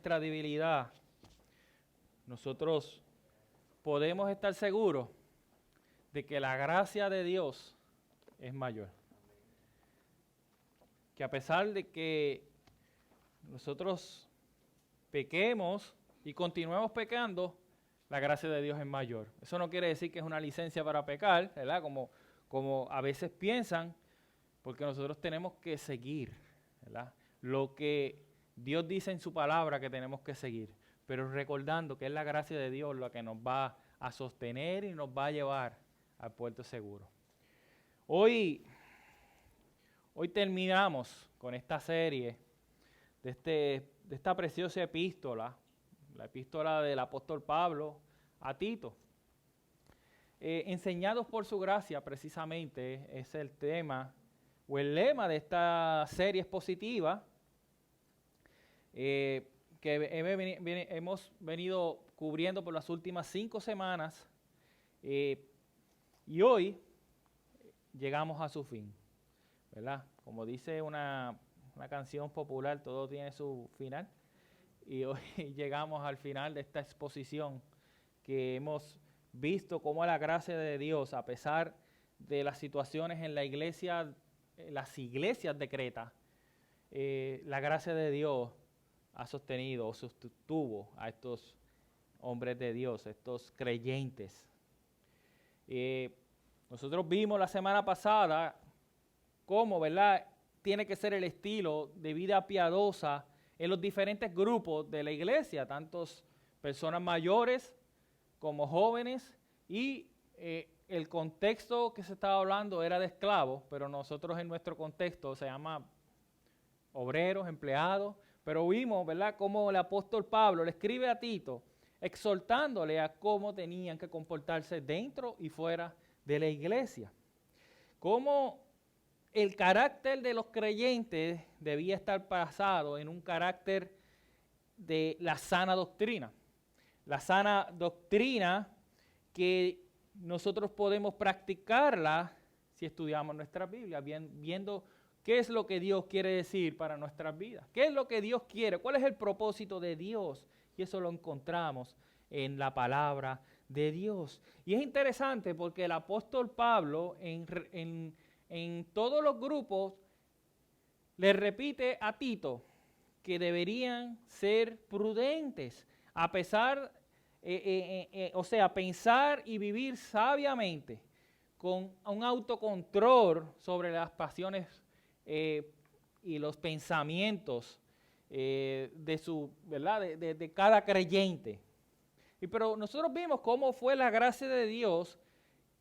nuestra debilidad, nosotros podemos estar seguros de que la gracia de Dios es mayor. Que a pesar de que nosotros pequemos y continuemos pecando, la gracia de Dios es mayor. Eso no quiere decir que es una licencia para pecar, ¿verdad? Como a veces piensan, porque nosotros tenemos que seguir, ¿verdad? Lo que Dios dice en su palabra que tenemos que seguir, pero recordando que es la gracia de Dios la que nos va a sostener y nos va a llevar al puerto seguro. Hoy terminamos con esta serie de esta preciosa epístola, la epístola del apóstol Pablo a Tito. Enseñados por su gracia, precisamente, es el tema o el lema de esta serie expositiva que hemos venido cubriendo por las últimas 5 semanas y hoy llegamos a su fin, ¿verdad? Como dice una canción popular, todo tiene su final. Y hoy llegamos al final de esta exposición que hemos visto cómo la gracia de Dios, a pesar de las situaciones en la iglesia, las iglesias de Creta, la gracia de Dios ha sostenido o sostuvo a estos hombres de Dios, estos creyentes. Nosotros vimos la semana pasada cómo, ¿verdad?, tiene que ser el estilo de vida piadosa en los diferentes grupos de la iglesia, tantos personas mayores como jóvenes, y el contexto que se estaba hablando era de esclavos, pero nosotros en nuestro contexto se llama obreros, empleados, pero vimos, ¿verdad?, cómo el apóstol Pablo le escribe a Tito exhortándole a cómo tenían que comportarse dentro y fuera de la iglesia. Cómo el carácter de los creyentes debía estar basado en un carácter de la sana doctrina. La sana doctrina que nosotros podemos practicarla si estudiamos nuestra Biblia, viendo qué es lo que Dios quiere decir para nuestras vidas. ¿Qué es lo que Dios quiere? ¿Cuál es el propósito de Dios? Y eso lo encontramos en la palabra de Dios. Y es interesante porque el apóstol Pablo en todos los grupos le repite a Tito que deberían ser prudentes, a pesar, pensar y vivir sabiamente, con un autocontrol sobre las pasiones y los pensamientos de cada creyente. Pero nosotros vimos cómo fue la gracia de Dios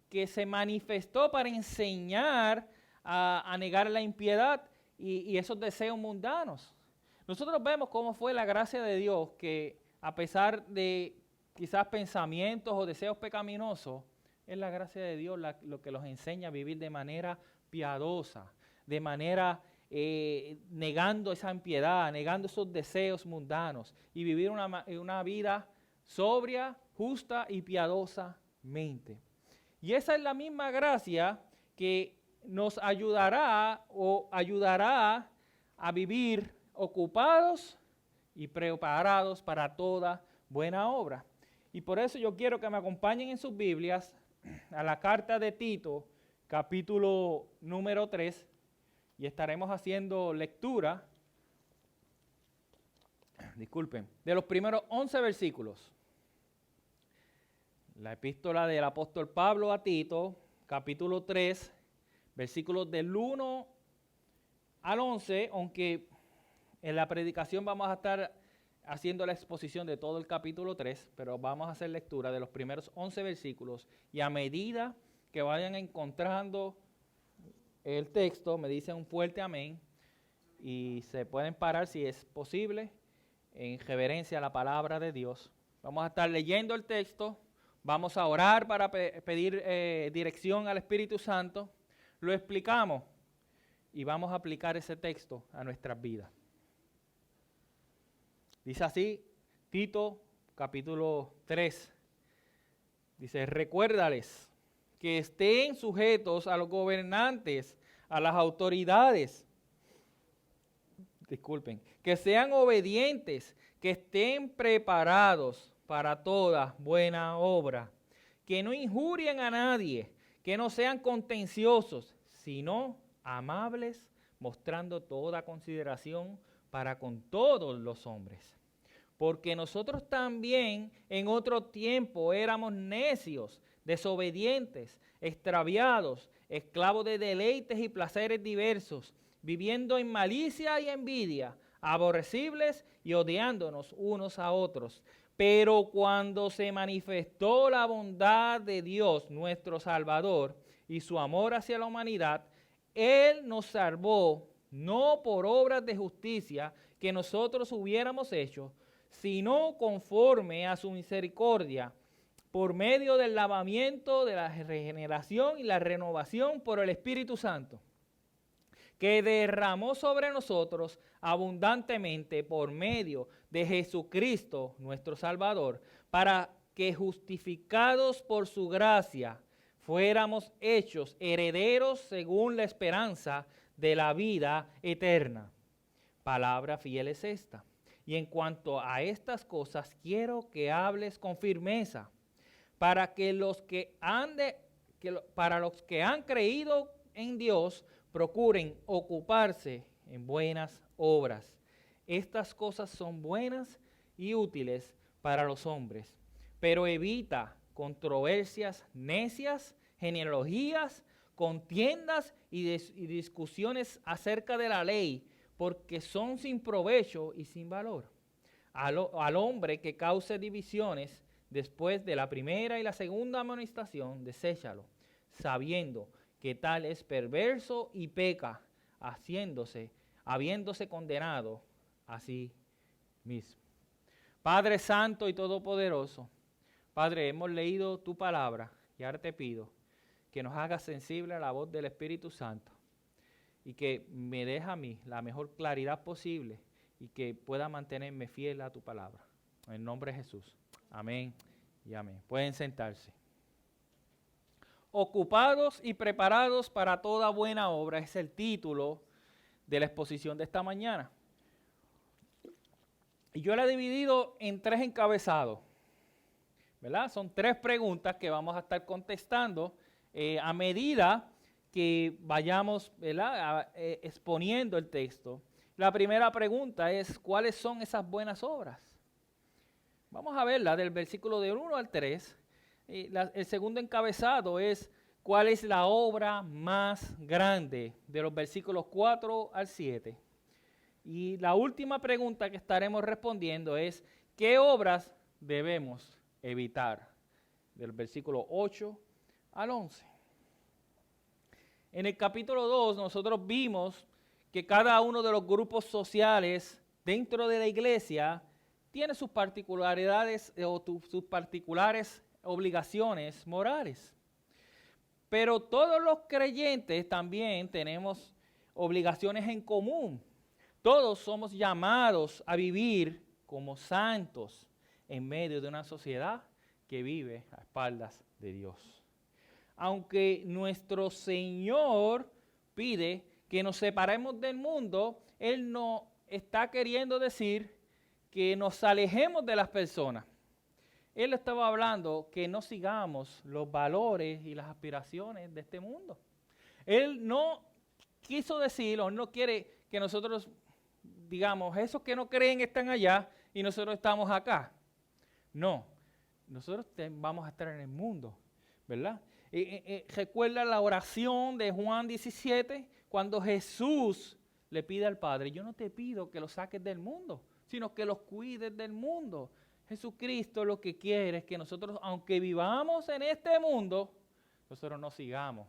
que se manifestó para enseñar a negar la impiedad y esos deseos mundanos. Nosotros vemos cómo fue la gracia de Dios que, a pesar de quizás pensamientos o deseos pecaminosos, es la gracia de Dios lo que los enseña a vivir de manera piadosa, de manera negando esa impiedad, negando esos deseos mundanos y vivir una vida sobria, justa y piadosamente. Y esa es la misma gracia que nos ayudará a vivir ocupados y preparados para toda buena obra. Y por eso yo quiero que me acompañen en sus Biblias a la carta de Tito, capítulo número 3, y estaremos haciendo lectura, de los primeros 11 versículos. La epístola del apóstol Pablo a Tito, capítulo 3, versículos del 1 al 11, aunque en la predicación vamos a estar haciendo la exposición de todo el capítulo 3, pero vamos a hacer lectura de los primeros 11 versículos, y a medida que vayan encontrando el texto, me dicen un fuerte amén, y se pueden parar si es posible, en reverencia a la palabra de Dios. Vamos a estar leyendo el texto. Vamos a orar para pedir dirección al Espíritu Santo. Lo explicamos y vamos a aplicar ese texto a nuestras vidas. Dice así, Tito, capítulo 3. Dice, recuérdales que estén sujetos a los gobernantes, a las autoridades, disculpen, que sean obedientes, que estén preparados para toda buena obra, que no injurien a nadie, que no sean contenciosos, sino amables, mostrando toda consideración para con todos los hombres. Porque nosotros también en otro tiempo éramos necios, desobedientes, extraviados, esclavos de deleites y placeres diversos, viviendo en malicia y envidia, aborrecibles y odiándonos unos a otros. Pero cuando se manifestó la bondad de Dios, nuestro Salvador, y su amor hacia la humanidad, Él nos salvó, no por obras de justicia que nosotros hubiéramos hecho, sino conforme a su misericordia, por medio del lavamiento de la regeneración y la renovación por el Espíritu Santo, que derramó sobre nosotros abundantemente por medio de Jesucristo, nuestro Salvador, para que justificados por su gracia, fuéramos hechos herederos según la esperanza de la vida eterna. Palabra fiel es esta. Y en cuanto a estas cosas, quiero que hables con firmeza, para que los que han creído en Dios procuren ocuparse en buenas obras. Estas cosas son buenas y útiles para los hombres, pero evita controversias necias, genealogías, contiendas y discusiones acerca de la ley, porque son sin provecho y sin valor. Al hombre que cause divisiones después de la primera y la segunda amonestación, deséchalo, sabiendo que tal es perverso y peca, habiéndose condenado a sí mismo. Padre Santo y Todopoderoso, Padre, hemos leído tu palabra y ahora te pido que nos hagas sensible a la voz del Espíritu Santo y que me deje a mí la mejor claridad posible y que pueda mantenerme fiel a tu palabra. En el nombre de Jesús. Amén y amén. Pueden sentarse. Ocupados y preparados para toda buena obra es el título de la exposición de esta mañana. Y yo la he dividido en 3 encabezados, ¿verdad? Son 3 preguntas que vamos a estar contestando a medida que vayamos, ¿verdad?, exponiendo el texto. La primera pregunta es, ¿cuáles son esas buenas obras? Vamos a verla del versículo de 1 al 3. El segundo encabezado es, ¿cuál es la obra más grande? De los versículos 4 al 7. Y la última pregunta que estaremos respondiendo es, ¿qué obras debemos evitar? Del versículo 8 al 11. En el capítulo 2 nosotros vimos que cada uno de los grupos sociales dentro de la iglesia tiene sus particularidades o sus particulares obligaciones morales. Pero todos los creyentes también tenemos obligaciones en común. Todos somos llamados a vivir como santos en medio de una sociedad que vive a espaldas de Dios. Aunque nuestro Señor pide que nos separemos del mundo, Él no está queriendo decir que nos alejemos de las personas. Él estaba hablando que no sigamos los valores y las aspiraciones de este mundo. Él no quiso decir, o no quiere que nosotros digamos, esos que no creen están allá y nosotros estamos acá. No, nosotros vamos a estar en el mundo, ¿verdad? Recuerda la oración de Juan 17, cuando Jesús le pide al Padre, yo no te pido que los saques del mundo, sino que los cuides del mundo. Jesucristo lo que quiere es que nosotros, aunque vivamos en este mundo, nosotros no sigamos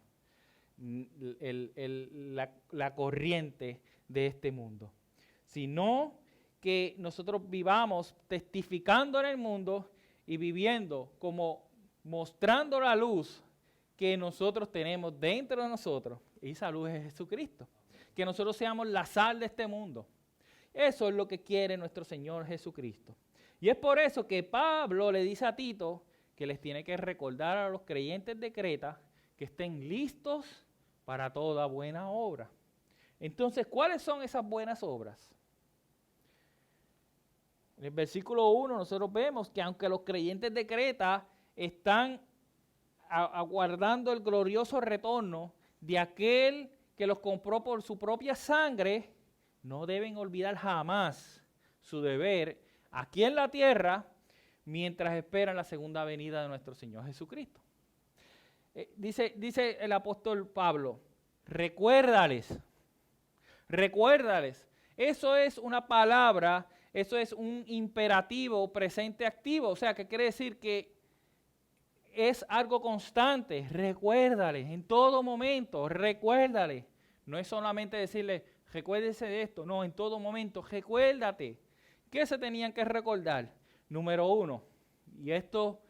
la corriente de este mundo, sino que nosotros vivamos testificando en el mundo y viviendo como mostrando la luz que nosotros tenemos dentro de nosotros, y esa luz es Jesucristo. Que nosotros seamos la sal de este mundo. Eso es lo que quiere nuestro Señor Jesucristo. Y es por eso que Pablo le dice a Tito que les tiene que recordar a los creyentes de Creta que estén listos para toda buena obra. Entonces, ¿cuáles son esas buenas obras? En el versículo 1 nosotros vemos que aunque los creyentes de Creta están aguardando el glorioso retorno de aquel que los compró por su propia sangre, no deben olvidar jamás su deber aquí en la tierra mientras esperan la segunda venida de nuestro Señor Jesucristo. Dice el apóstol Pablo, recuérdales. Eso es una palabra, eso es un imperativo presente activo, o sea, que quiere decir que es algo constante. Recuérdales en todo momento, recuérdales. No es solamente decirle, recuérdese de esto, no, en todo momento, recuérdate. ¿Qué se tenían que recordar? Número 1, y esto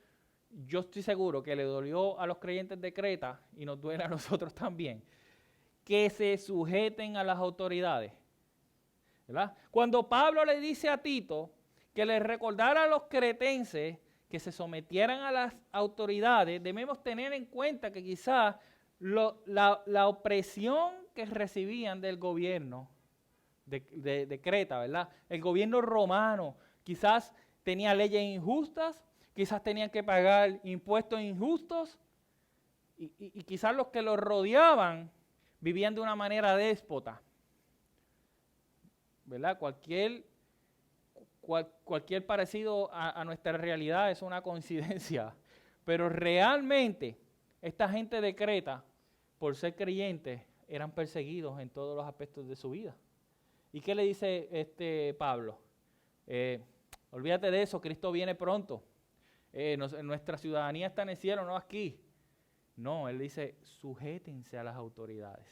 yo estoy seguro que le dolió a los creyentes de Creta y nos duele a nosotros también, que se sujeten a las autoridades, ¿verdad? Cuando Pablo le dice a Tito que le recordara a los cretenses que se sometieran a las autoridades, debemos tener en cuenta que quizás la opresión que recibían del gobierno de Creta, ¿verdad? El gobierno romano quizás tenía leyes injustas, quizás tenían que pagar impuestos injustos y quizás los que los rodeaban vivían de una manera déspota, ¿verdad? Cualquier parecido a nuestra realidad es una coincidencia, pero realmente esta gente de Creta, por ser creyentes, eran perseguidos en todos los aspectos de su vida. ¿Y qué le dice Pablo? Olvídate de eso, Cristo viene pronto. Nuestra ciudadanía está en el cielo, no aquí. No, él dice, sujétense a las autoridades.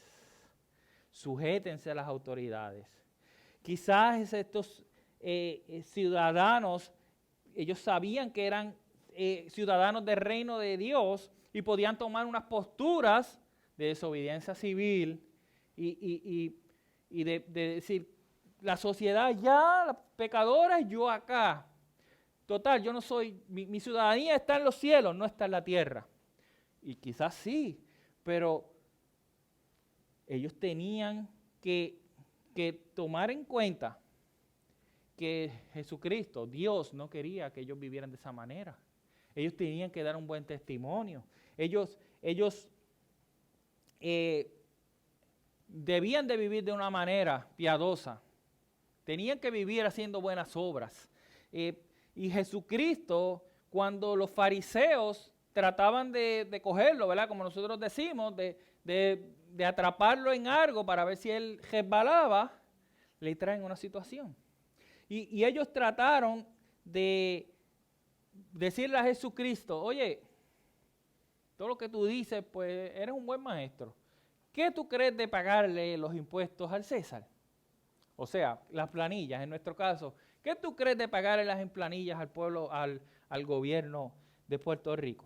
Sujétense a las autoridades. Quizás estos ciudadanos, ellos sabían que eran ciudadanos del reino de Dios y podían tomar unas posturas de desobediencia civil y de decir, la sociedad ya, la pecadora, yo acá. Total, yo no soy, mi ciudadanía está en los cielos, no está en la tierra. Y quizás sí, pero ellos tenían que tomar en cuenta que Jesucristo, Dios, no quería que ellos vivieran de esa manera. Ellos tenían que dar un buen testimonio. Ellos debían de vivir de una manera piadosa. Tenían que vivir haciendo buenas obras. Y Jesucristo, cuando los fariseos trataban de cogerlo, ¿verdad? Como nosotros decimos, de atraparlo en algo para ver si él resbalaba, le traen una situación. Y ellos trataron de decirle a Jesucristo, oye, todo lo que tú dices, pues eres un buen maestro. ¿Qué tú crees de pagarle los impuestos al César? O sea, las planillas, en nuestro caso. ¿Qué tú crees de pagarle las planillas al pueblo, al gobierno de Puerto Rico?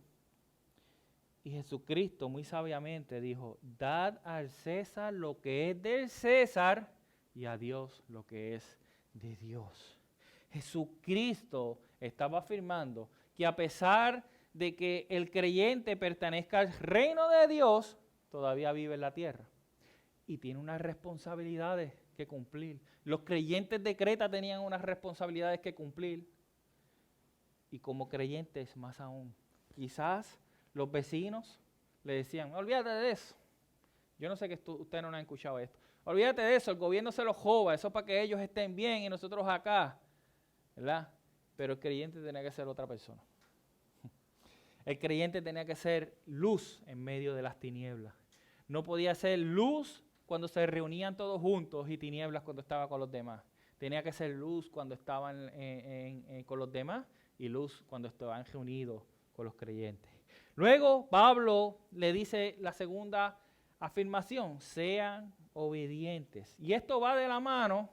Y Jesucristo muy sabiamente dijo, dad al César lo que es del César y a Dios lo que es de Dios. Jesucristo estaba afirmando que a pesar de que el creyente pertenezca al reino de Dios, todavía vive en la tierra y tiene unas responsabilidades que cumplir. Los creyentes de Creta tenían unas responsabilidades que cumplir y como creyentes más aún. Quizás los vecinos le decían, olvídate de eso. Yo no sé que ustedes no han escuchado esto. Olvídate de eso, el gobierno se lo joba, eso es para que ellos estén bien y nosotros acá, ¿verdad? Pero el creyente tenía que ser otra persona. El creyente tenía que ser luz en medio de las tinieblas. No podía ser luz cuando se reunían todos juntos y tinieblas cuando estaba con los demás. Tenía que ser luz cuando estaban con los demás y luz cuando estaban reunidos con los creyentes. Luego Pablo le dice la segunda afirmación, sean obedientes. Y esto va de la mano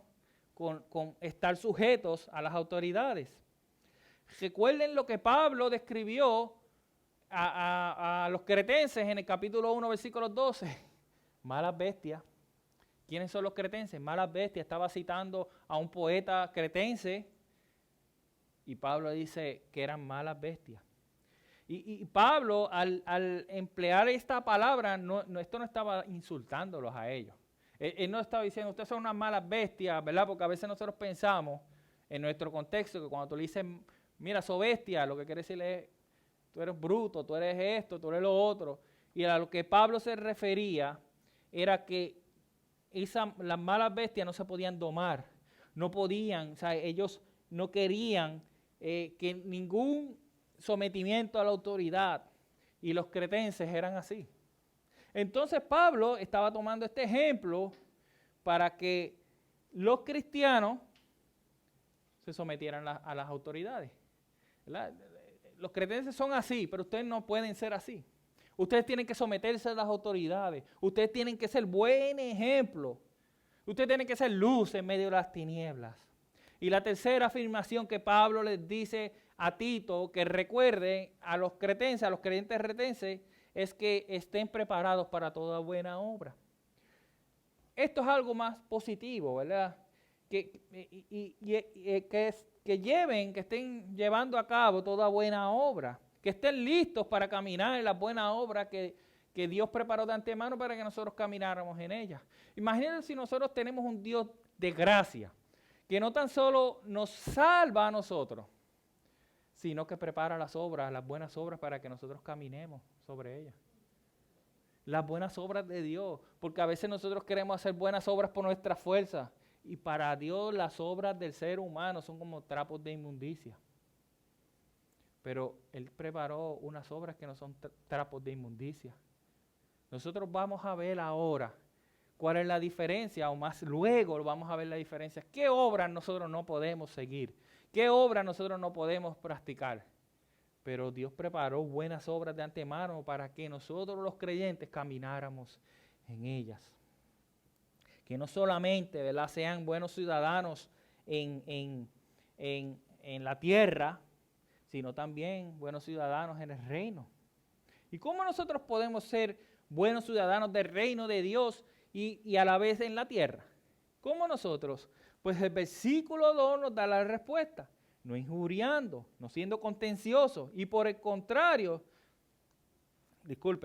con estar sujetos a las autoridades. Recuerden lo que Pablo describió a los cretenses en el capítulo 1, versículo 12. Malas bestias. ¿Quiénes son los cretenses? Malas bestias. Estaba citando a un poeta cretense y Pablo dice que eran malas bestias. Y Pablo, al emplear esta palabra, esto no estaba insultándolos a ellos. Él no estaba diciendo, ustedes son unas malas bestias, ¿verdad? Porque a veces nosotros pensamos en nuestro contexto, que cuando tú le dices, mira, sos bestia, lo que quiere decir es, tú eres bruto, tú eres esto, tú eres lo otro. Y a lo que Pablo se refería era que las malas bestias no se podían domar, no podían, o sea, ellos no querían que ningún sometimiento a la autoridad, y los cretenses eran así. Entonces Pablo estaba tomando este ejemplo para que los cristianos se sometieran a las autoridades, ¿verdad? Los cretenses son así, pero ustedes no pueden ser así. Ustedes tienen que someterse a las autoridades. Ustedes tienen que ser buen ejemplo. Ustedes tienen que ser luz en medio de las tinieblas. Y la tercera afirmación que Pablo les dice a Tito, que recuerde a los cretenses, a los creyentes retenses, es que estén preparados para toda buena obra. Esto es algo más positivo, ¿verdad? Que estén llevando a cabo toda buena obra, que estén listos para caminar en la buena obra que Dios preparó de antemano para que nosotros camináramos en ella. Imagínense si nosotros tenemos un Dios de gracia, que no tan solo nos salva a nosotros, sino que prepara las obras, las buenas obras para que nosotros caminemos sobre ellas. Las buenas obras de Dios, porque a veces nosotros queremos hacer buenas obras por nuestra fuerza, y para Dios las obras del ser humano son como trapos de inmundicia. Pero Él preparó unas obras que no son trapos de inmundicia. Nosotros vamos a ver ahora cuál es la diferencia, o más luego vamos a ver la diferencia. ¿Qué obras nosotros no podemos seguir? ¿Qué obras nosotros no podemos practicar? Pero Dios preparó buenas obras de antemano para que nosotros los creyentes camináramos en ellas. Que no solamente, ¿verdad?, sean buenos ciudadanos en la tierra, sino también buenos ciudadanos en el reino. ¿Y cómo nosotros podemos ser buenos ciudadanos del reino de Dios y a la vez en la tierra? ¿Cómo nosotros? Pues el versículo 2 nos da la respuesta. No injuriando, no siendo contenciosos, y por el contrario,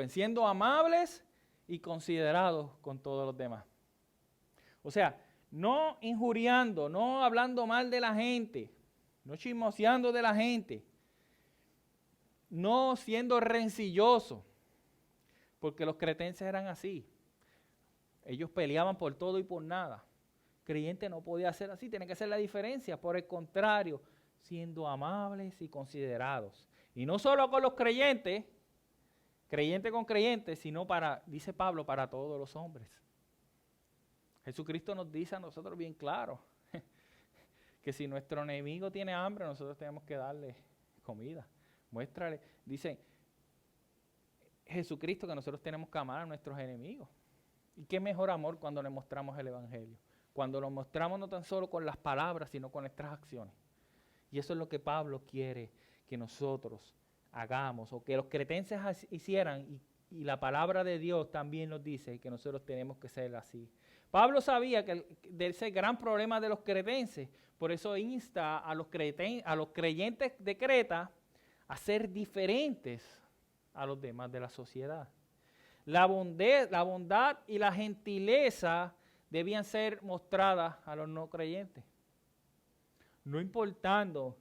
siendo amables y considerados con todos los demás. O sea, no injuriando, no hablando mal de la gente, no chismoseando de la gente, no siendo rencilloso, porque los cretenses eran así. Ellos peleaban por todo y por nada. Creyente no podía ser así, tiene que ser la diferencia. Por el contrario, siendo amables y considerados. Y no solo con los creyentes, creyente con creyente, sino dice Pablo, para todos los hombres. Jesucristo nos dice a nosotros bien claro que si nuestro enemigo tiene hambre, nosotros tenemos que darle comida. Muéstrale, dice Jesucristo que nosotros tenemos que amar a nuestros enemigos. ¿Y qué mejor amor cuando le mostramos el Evangelio? Cuando lo mostramos no tan solo con las palabras, sino con nuestras acciones. Y eso es lo que Pablo quiere que nosotros hagamos, o que los cretenses hicieran, y la palabra de Dios también nos dice que nosotros tenemos que ser así. Pablo sabía que de ese gran problema de los cretenses, por eso insta a los creyentes de Creta a ser diferentes a los demás de la sociedad. La bondad y la gentileza debían ser mostradas a los no creyentes. No importando,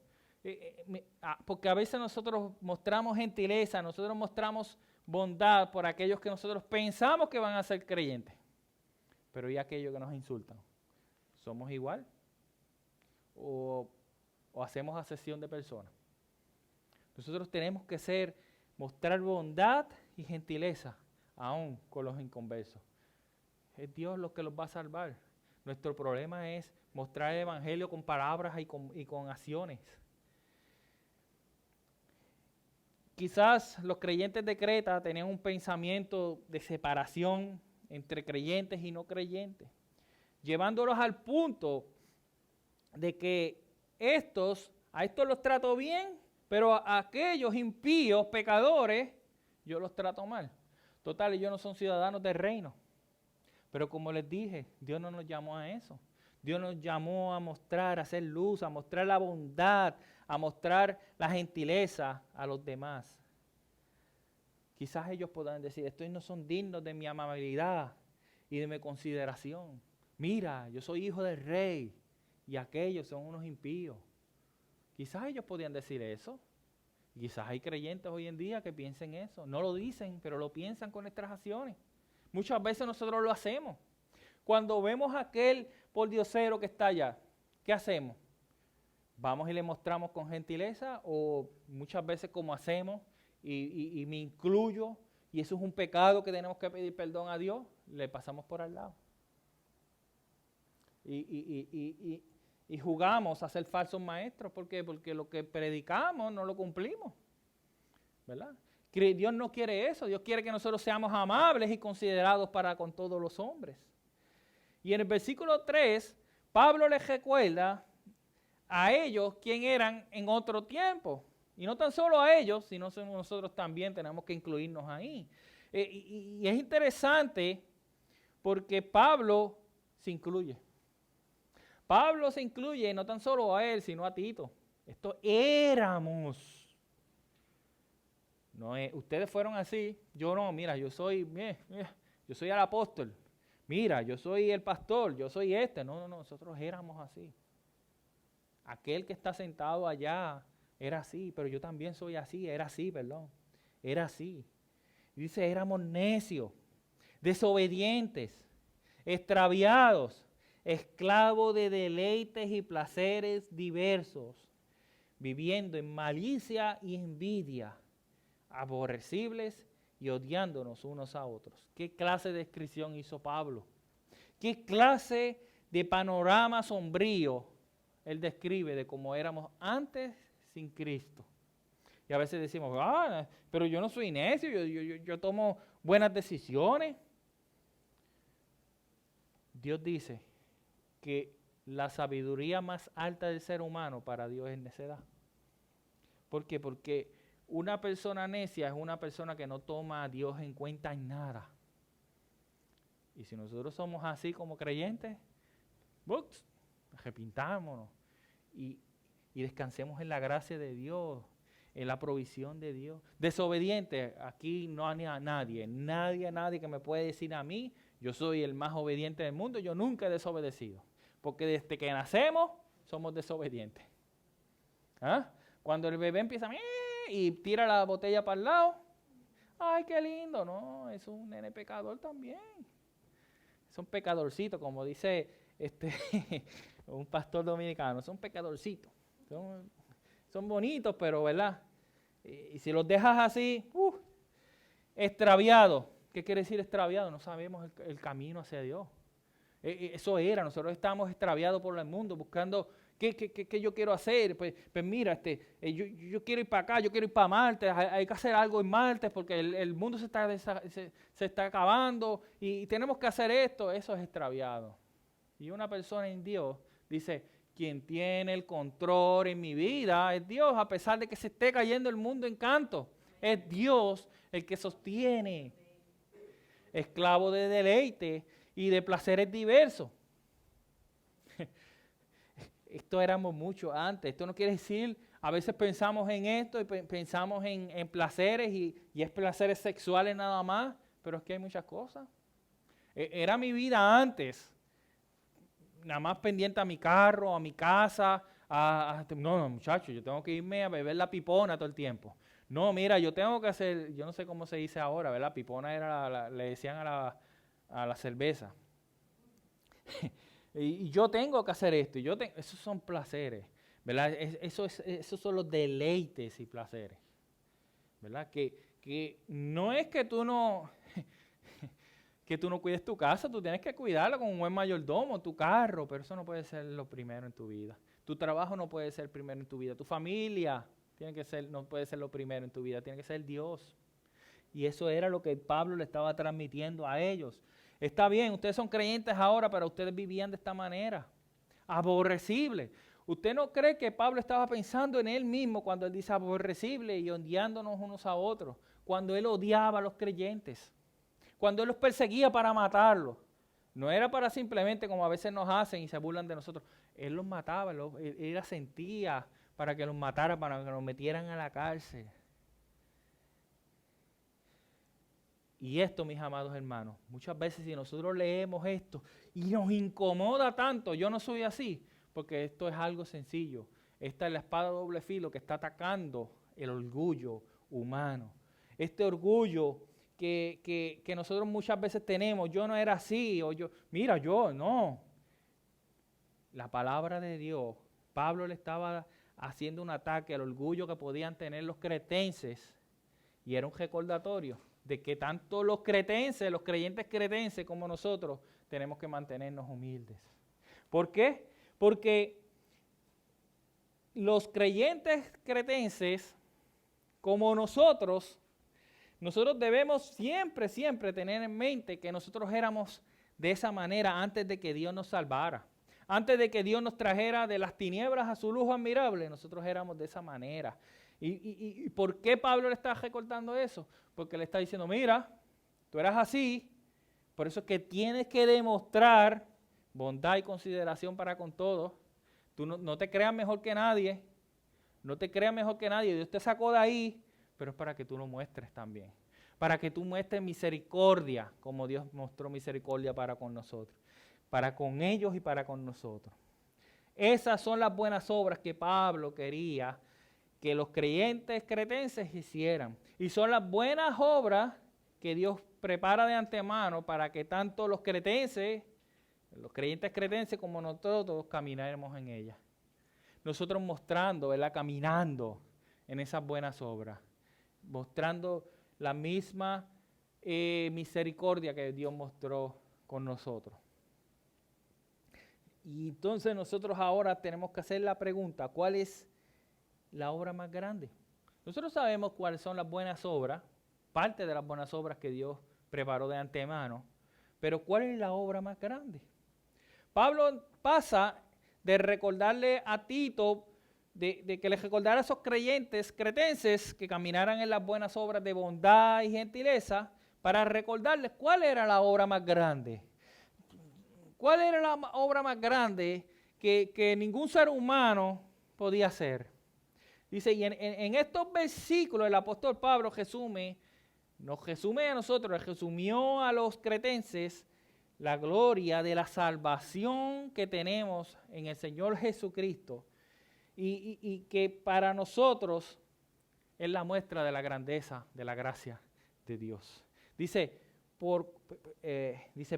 porque a veces nosotros mostramos gentileza, nosotros mostramos bondad por aquellos que nosotros pensamos que van a ser creyentes. Pero ¿y aquellos que nos insultan? ¿Somos igual? ¿O hacemos acepción de personas? Nosotros tenemos que mostrar bondad y gentileza, aún con los inconversos. Es Dios lo que los va a salvar. Nuestro problema es mostrar el Evangelio con palabras y con acciones. Quizás los creyentes de Creta tenían un pensamiento de separación entre creyentes y no creyentes, llevándolos al punto de que a estos los trato bien, pero a aquellos impíos, pecadores, yo los trato mal. Total, ellos no son ciudadanos del reino. Pero como les dije, Dios no nos llamó a eso. Dios nos llamó a mostrar, a hacer luz, a mostrar la bondad, a mostrar la gentileza a los demás. Quizás ellos puedan decir, estos no son dignos de mi amabilidad y de mi consideración. Mira, yo soy hijo del rey y aquellos son unos impíos. Quizás ellos podían decir eso. Quizás hay creyentes hoy en día que piensen eso. No lo dicen, pero lo piensan con nuestras acciones. Muchas veces nosotros lo hacemos. Cuando vemos a aquel pordiosero que está allá, ¿qué hacemos? ¿Vamos y le mostramos con gentileza? O muchas veces como hacemos, y me incluyo, y eso es un pecado que tenemos que pedir perdón a Dios, le pasamos por al lado. Y jugamos a ser falsos maestros. ¿Por qué? Porque lo que predicamos no lo cumplimos, ¿verdad? Dios no quiere eso. Dios quiere que nosotros seamos amables y considerados para con todos los hombres. Y en el versículo 3, Pablo les recuerda a ellos quién eran en otro tiempo. Y no tan solo a ellos, sino nosotros también tenemos que incluirnos ahí. Y es interesante porque Pablo se incluye. Pablo se incluye no tan solo a él, sino a Tito. Esto éramos. No, ustedes fueron así, yo no, mira, yo soy el apóstol. Mira, yo soy el pastor, yo soy este. No, nosotros éramos así. Aquel que está sentado allá era así, pero yo también soy así, era así. Dice, éramos necios, desobedientes, extraviados, esclavos de deleites y placeres diversos, viviendo en malicia y envidia, aborrecibles y odiándonos unos a otros. ¿Qué clase de descripción hizo Pablo? ¿Qué clase de panorama sombrío él describe de cómo éramos antes sin Cristo? Y a veces decimos, pero yo no soy necio, yo tomo buenas decisiones. Dios dice que la sabiduría más alta del ser humano para Dios es necedad. ¿Por qué? Porque una persona necia es una persona que no toma a Dios en cuenta en nada. Y si nosotros somos así como creyentes, arrepintámonos y descansemos en la gracia de Dios, en la provisión de Dios. Desobediente, aquí no hay nadie que me puede decir a mí, yo soy el más obediente del mundo, yo nunca he desobedecido. Porque desde que nacemos somos desobedientes. Cuando el bebé empieza y tira la botella para el lado, ¡ay, qué lindo! No, es un nene pecador también. Son pecadorcitos, como dice un pastor dominicano, son pecadorcitos. Son bonitos, pero ¿verdad? Y si los dejas así, extraviados. ¿Qué quiere decir extraviado? No sabemos el camino hacia Dios. Eso era, nosotros estábamos extraviados por el mundo, buscando qué yo quiero hacer. Pues mira, yo quiero ir para acá, yo quiero ir para Marte, hay que hacer algo en Marte porque el mundo se está acabando y tenemos que hacer esto. Eso es extraviado. Y una persona en Dios dice, quien tiene el control en mi vida es Dios, a pesar de que se esté cayendo el mundo en canto. Es Dios el que sostiene. Esclavo de deleite y de placeres diversos. Esto éramos mucho antes. Esto no quiere decir, a veces pensamos en esto y pensamos en placeres y es placeres sexuales nada más, pero es que hay muchas cosas. Era mi vida antes, nada más pendiente a mi carro, a mi casa. No, muchachos, yo tengo que irme a beber la pipona todo el tiempo. No, mira, yo tengo que hacer, yo no sé cómo se dice ahora, ¿verdad? Pipona era, le decían a la cerveza. y yo tengo que hacer esto. Esos son placeres, ¿verdad? Esos son los deleites y placeres, ¿verdad? Que no es que tú no cuides tu casa, tú tienes que cuidarla con un buen mayordomo, tu carro, pero eso no puede ser lo primero en tu vida. Tu trabajo no puede ser primero en tu vida. Tu familia no puede ser lo primero en tu vida, tiene que ser Dios. Y eso era lo que Pablo le estaba transmitiendo a ellos. Está bien, ustedes son creyentes ahora, pero ustedes vivían de esta manera, aborrecible. ¿Usted no cree que Pablo estaba pensando en él mismo cuando él dice aborrecible y odiándonos unos a otros? Cuando él odiaba a los creyentes, cuando él los perseguía para matarlos. No era para simplemente como a veces nos hacen y se burlan de nosotros. Él los mataba, él sentía para que los matara, para que los metieran a la cárcel. Y esto, mis amados hermanos, muchas veces si nosotros leemos esto y nos incomoda tanto, yo no soy así, porque esto es algo sencillo. Esta es la espada de doble filo que está atacando el orgullo humano. Este orgullo que nosotros muchas veces tenemos, yo no era así, o yo, no. La palabra de Dios, Pablo le estaba haciendo un ataque al orgullo que podían tener los cretenses, y era un recordatorio de que tanto los cretenses, los creyentes cretenses como nosotros, tenemos que mantenernos humildes. ¿Por qué? Porque los creyentes cretenses, como nosotros debemos siempre tener en mente que nosotros éramos de esa manera antes de que Dios nos salvara. Antes de que Dios nos trajera de las tinieblas a su luz admirable, nosotros éramos de esa manera. ¿Y por qué Pablo le está recortando eso? Porque le está diciendo, mira, tú eras así, por eso es que tienes que demostrar bondad y consideración para con todos. Tú no te creas mejor que nadie, Dios te sacó de ahí, pero es para que tú lo muestres también. Para que tú muestres misericordia, como Dios mostró misericordia para con nosotros. Para con ellos y para con nosotros. Esas son las buenas obras que Pablo quería que los creyentes cretenses hicieran. Y son las buenas obras que Dios prepara de antemano para que tanto los creyentes cretenses como nosotros caminaremos en ellas. Nosotros mostrando, ¿verdad? Caminando en esas buenas obras. Mostrando la misma misericordia que Dios mostró con nosotros. Y entonces nosotros ahora tenemos que hacer la pregunta, ¿cuál es la obra más grande? Nosotros sabemos cuáles son las buenas obras, parte de las buenas obras que Dios preparó de antemano, pero ¿cuál es la obra más grande? Pablo pasa de recordarle a Tito, de que les recordara a esos creyentes cretenses que caminaran en las buenas obras de bondad y gentileza, para recordarles cuál era la obra más grande. ¿Cuál era la obra más grande que ningún ser humano podía hacer? Dice, y en estos versículos el apóstol Pablo nos resume a nosotros, resumió a los cretenses la gloria de la salvación que tenemos en el Señor Jesucristo y que para nosotros es la muestra de la grandeza, de la gracia de Dios. Dice,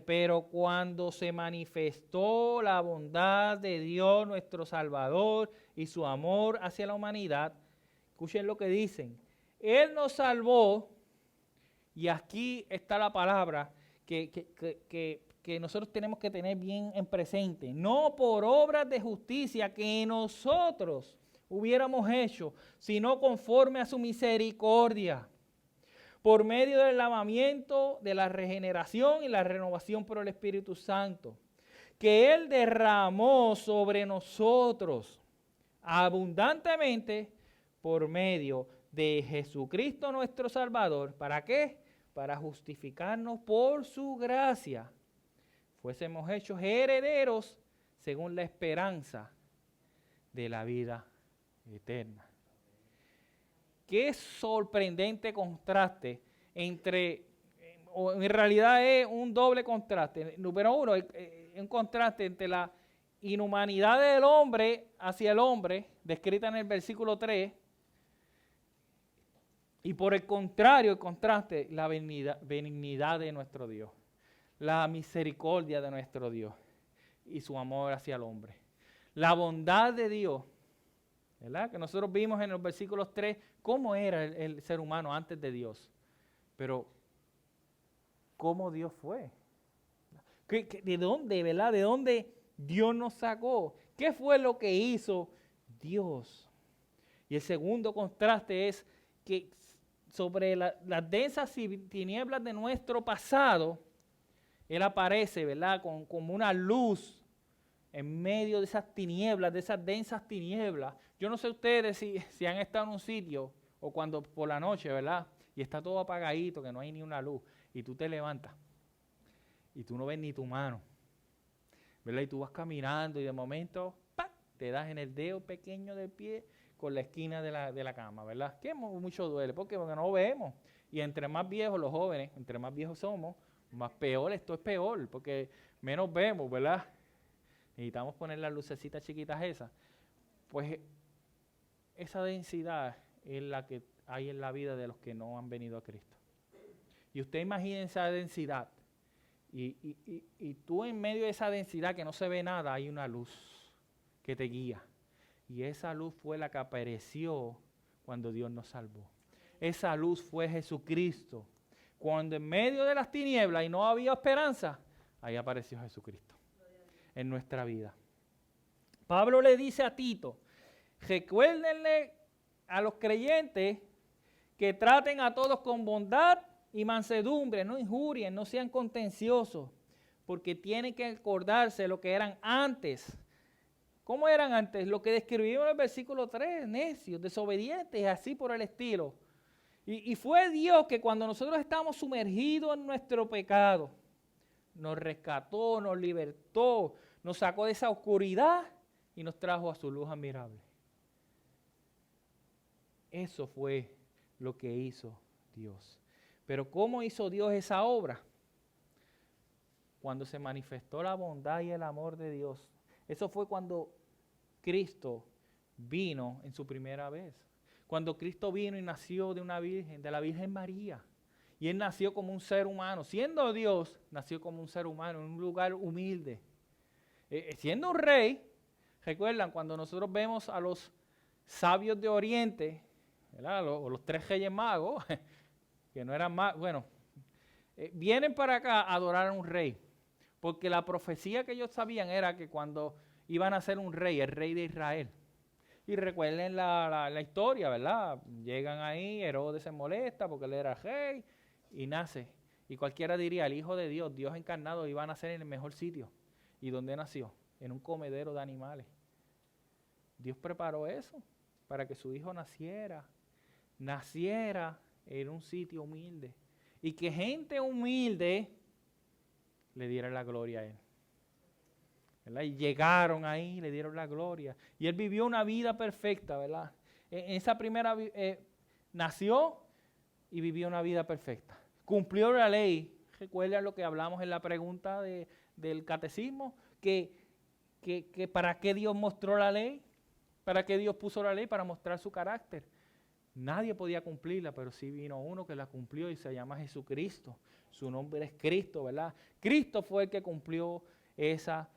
pero cuando se manifestó la bondad de Dios nuestro Salvador y su amor hacia la humanidad, escuchen lo que dicen, Él nos salvó, y aquí está la palabra que nosotros tenemos que tener bien en presente, no por obras de justicia que nosotros hubiéramos hecho, sino conforme a su misericordia, por medio del lavamiento, de la regeneración y la renovación por el Espíritu Santo, que Él derramó sobre nosotros abundantemente por medio de Jesucristo nuestro Salvador. ¿Para qué? Para justificarnos por su gracia, fuésemos hechos herederos según la esperanza de la vida eterna. Qué sorprendente contraste o en realidad es un doble contraste. Número uno, un contraste entre la inhumanidad del hombre hacia el hombre, descrita en el versículo 3, y por el contrario, el contraste, la benignidad de nuestro Dios, la misericordia de nuestro Dios y su amor hacia el hombre. La bondad de Dios, ¿verdad? Que nosotros vimos en los versículos 3 cómo era el ser humano antes de Dios. Pero, ¿cómo Dios fue? ¿De dónde, verdad? ¿De dónde Dios nos sacó? ¿Qué fue lo que hizo Dios? Y el segundo contraste es que sobre las densas tinieblas de nuestro pasado, Él aparece, ¿verdad? Como una luz en medio de esas tinieblas, de esas densas tinieblas. Yo no sé ustedes si han estado en un sitio o cuando por la noche, ¿verdad? Y está todo apagadito, que no hay ni una luz. Y tú te levantas y tú no ves ni tu mano, ¿verdad? Y tú vas caminando y de momento, ¡pac!, te das en el dedo pequeño del pie con la esquina de la cama, ¿verdad? Que mucho duele, porque no vemos. Y entre más viejos los jóvenes, entre más viejos somos, más peor, esto es peor, porque menos vemos, ¿verdad? necesitamos poner las lucecitas chiquitas esas, pues esa densidad es la que hay en la vida de los que no han venido a Cristo. Y usted imagina esa densidad, y tú en medio de esa densidad que no se ve nada, hay una luz que te guía. Y esa luz fue la que apareció cuando Dios nos salvó. Esa luz fue Jesucristo. Cuando en medio de las tinieblas y no había esperanza, ahí apareció Jesucristo en nuestra vida. Pablo le dice a Tito, recuérdenle a los creyentes que traten a todos con bondad y mansedumbre, no injurien, no sean contenciosos, porque tienen que acordarse de lo que eran antes. ¿Cómo eran antes? Lo que describimos en el versículo 3, necios, desobedientes, así por el estilo. Y fue Dios que cuando nosotros estábamos sumergidos en nuestro pecado, nos rescató, nos libertó, nos sacó de esa oscuridad y nos trajo a su luz admirable. Eso fue lo que hizo Dios. Pero ¿cómo hizo Dios esa obra? Cuando se manifestó la bondad y el amor de Dios. Eso fue cuando Cristo vino en su primera vez. Cuando Cristo vino y nació de una virgen, de la Virgen María. Y Él nació como un ser humano. Siendo Dios, nació como un ser humano, en un lugar humilde. Siendo un rey, recuerdan, cuando nosotros vemos a los sabios de Oriente, ¿verdad? O los 3 reyes magos, que no eran más, bueno, vienen para acá a adorar a un rey. Porque la profecía que ellos sabían era que cuando iban a ser un rey, el rey de Israel. Y recuerden la historia, ¿verdad? Llegan ahí, Herodes se molesta porque él era rey y nace. Y cualquiera diría, el Hijo de Dios, Dios encarnado, iba a nacer en el mejor sitio. ¿Y dónde nació? En un comedero de animales. Dios preparó eso para que su Hijo naciera en un sitio humilde. Y que gente humilde le diera la gloria a Él. ¿Verdad? Y llegaron ahí, le dieron la gloria. Y Él vivió una vida perfecta, ¿verdad? En esa primera nació y vivió una vida perfecta. Cumplió la ley. Recuerda lo que hablamos en la pregunta del catecismo, que para qué Dios mostró la ley, para qué Dios puso la ley, para mostrar su carácter. Nadie podía cumplirla, pero sí vino uno que la cumplió y se llama Jesucristo. Su nombre es Cristo, ¿verdad? Cristo fue el que cumplió esa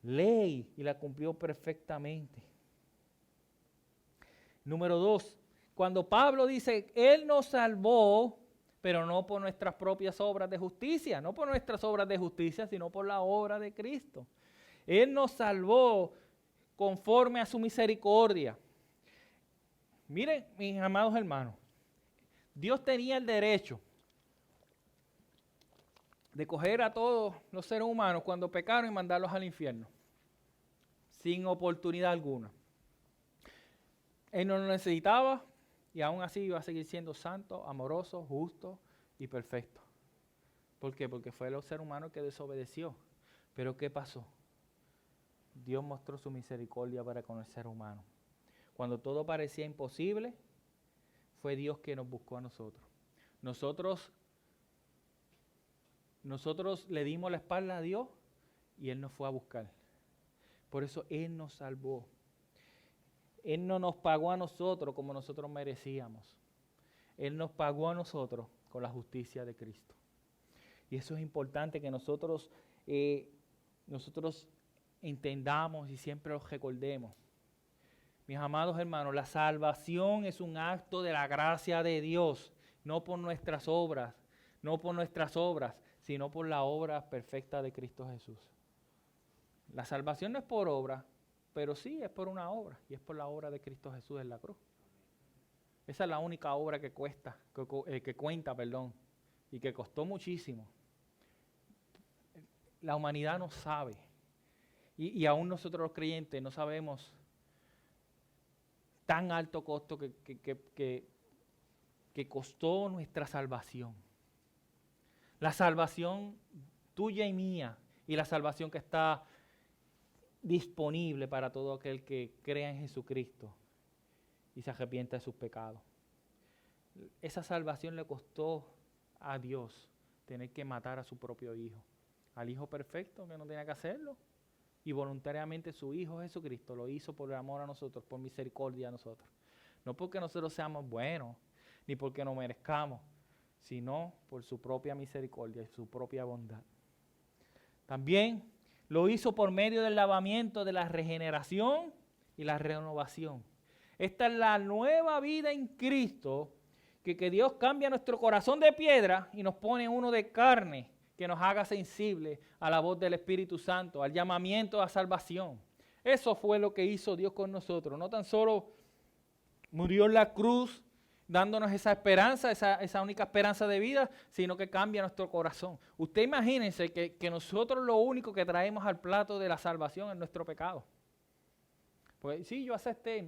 ley y la cumplió perfectamente. Número 2, cuando Pablo dice, Él nos salvó, pero no por nuestras propias obras de justicia, no por nuestras obras de justicia, sino por la obra de Cristo. Él nos salvó conforme a su misericordia. Miren, mis amados hermanos, Dios tenía el derecho de coger a todos los seres humanos cuando pecaron y mandarlos al infierno, sin oportunidad alguna. Él no lo necesitaba y aún así iba a seguir siendo santo, amoroso, justo y perfecto. ¿Por qué? Porque fue el ser humano que desobedeció. Pero ¿qué pasó? Dios mostró su misericordia para con el ser humano. Cuando todo parecía imposible, fue Dios que nos buscó a nosotros. Nosotros le dimos la espalda a Dios y Él nos fue a buscar. Por eso Él nos salvó. Él no nos pagó a nosotros como nosotros merecíamos. Él nos pagó a nosotros con la justicia de Cristo. Y eso es importante que nosotros entendamos y siempre lo recordemos. Mis amados hermanos, la salvación es un acto de la gracia de Dios, no por nuestras obras, sino por la obra perfecta de Cristo Jesús. La salvación no es por obra, pero sí es por una obra, y es por la obra de Cristo Jesús en la cruz. Esa es la única obra que cuenta, y que costó muchísimo. La humanidad no sabe, y aún nosotros los creyentes no sabemos tan alto costo que costó nuestra salvación. La salvación tuya y mía, y la salvación que está disponible para todo aquel que crea en Jesucristo y se arrepienta de sus pecados. Esa salvación le costó a Dios tener que matar a su propio Hijo, al Hijo perfecto que no tenía que hacerlo, Y voluntariamente su Hijo Jesucristo lo hizo por amor a nosotros, por misericordia a nosotros. No porque nosotros seamos buenos, ni porque nos merezcamos, sino por su propia misericordia y su propia bondad. También lo hizo por medio del lavamiento de la regeneración y la renovación. Esta es la nueva vida en Cristo, que Dios cambia nuestro corazón de piedra y nos pone uno de carne, que nos haga sensible a la voz del Espíritu Santo, al llamamiento a salvación. Eso fue lo que hizo Dios con nosotros. No tan solo murió en la cruz, dándonos esa esperanza, esa única esperanza de vida, sino que cambia nuestro corazón. Usted imagínense que nosotros lo único que traemos al plato de la salvación es nuestro pecado. Pues sí, yo acepté.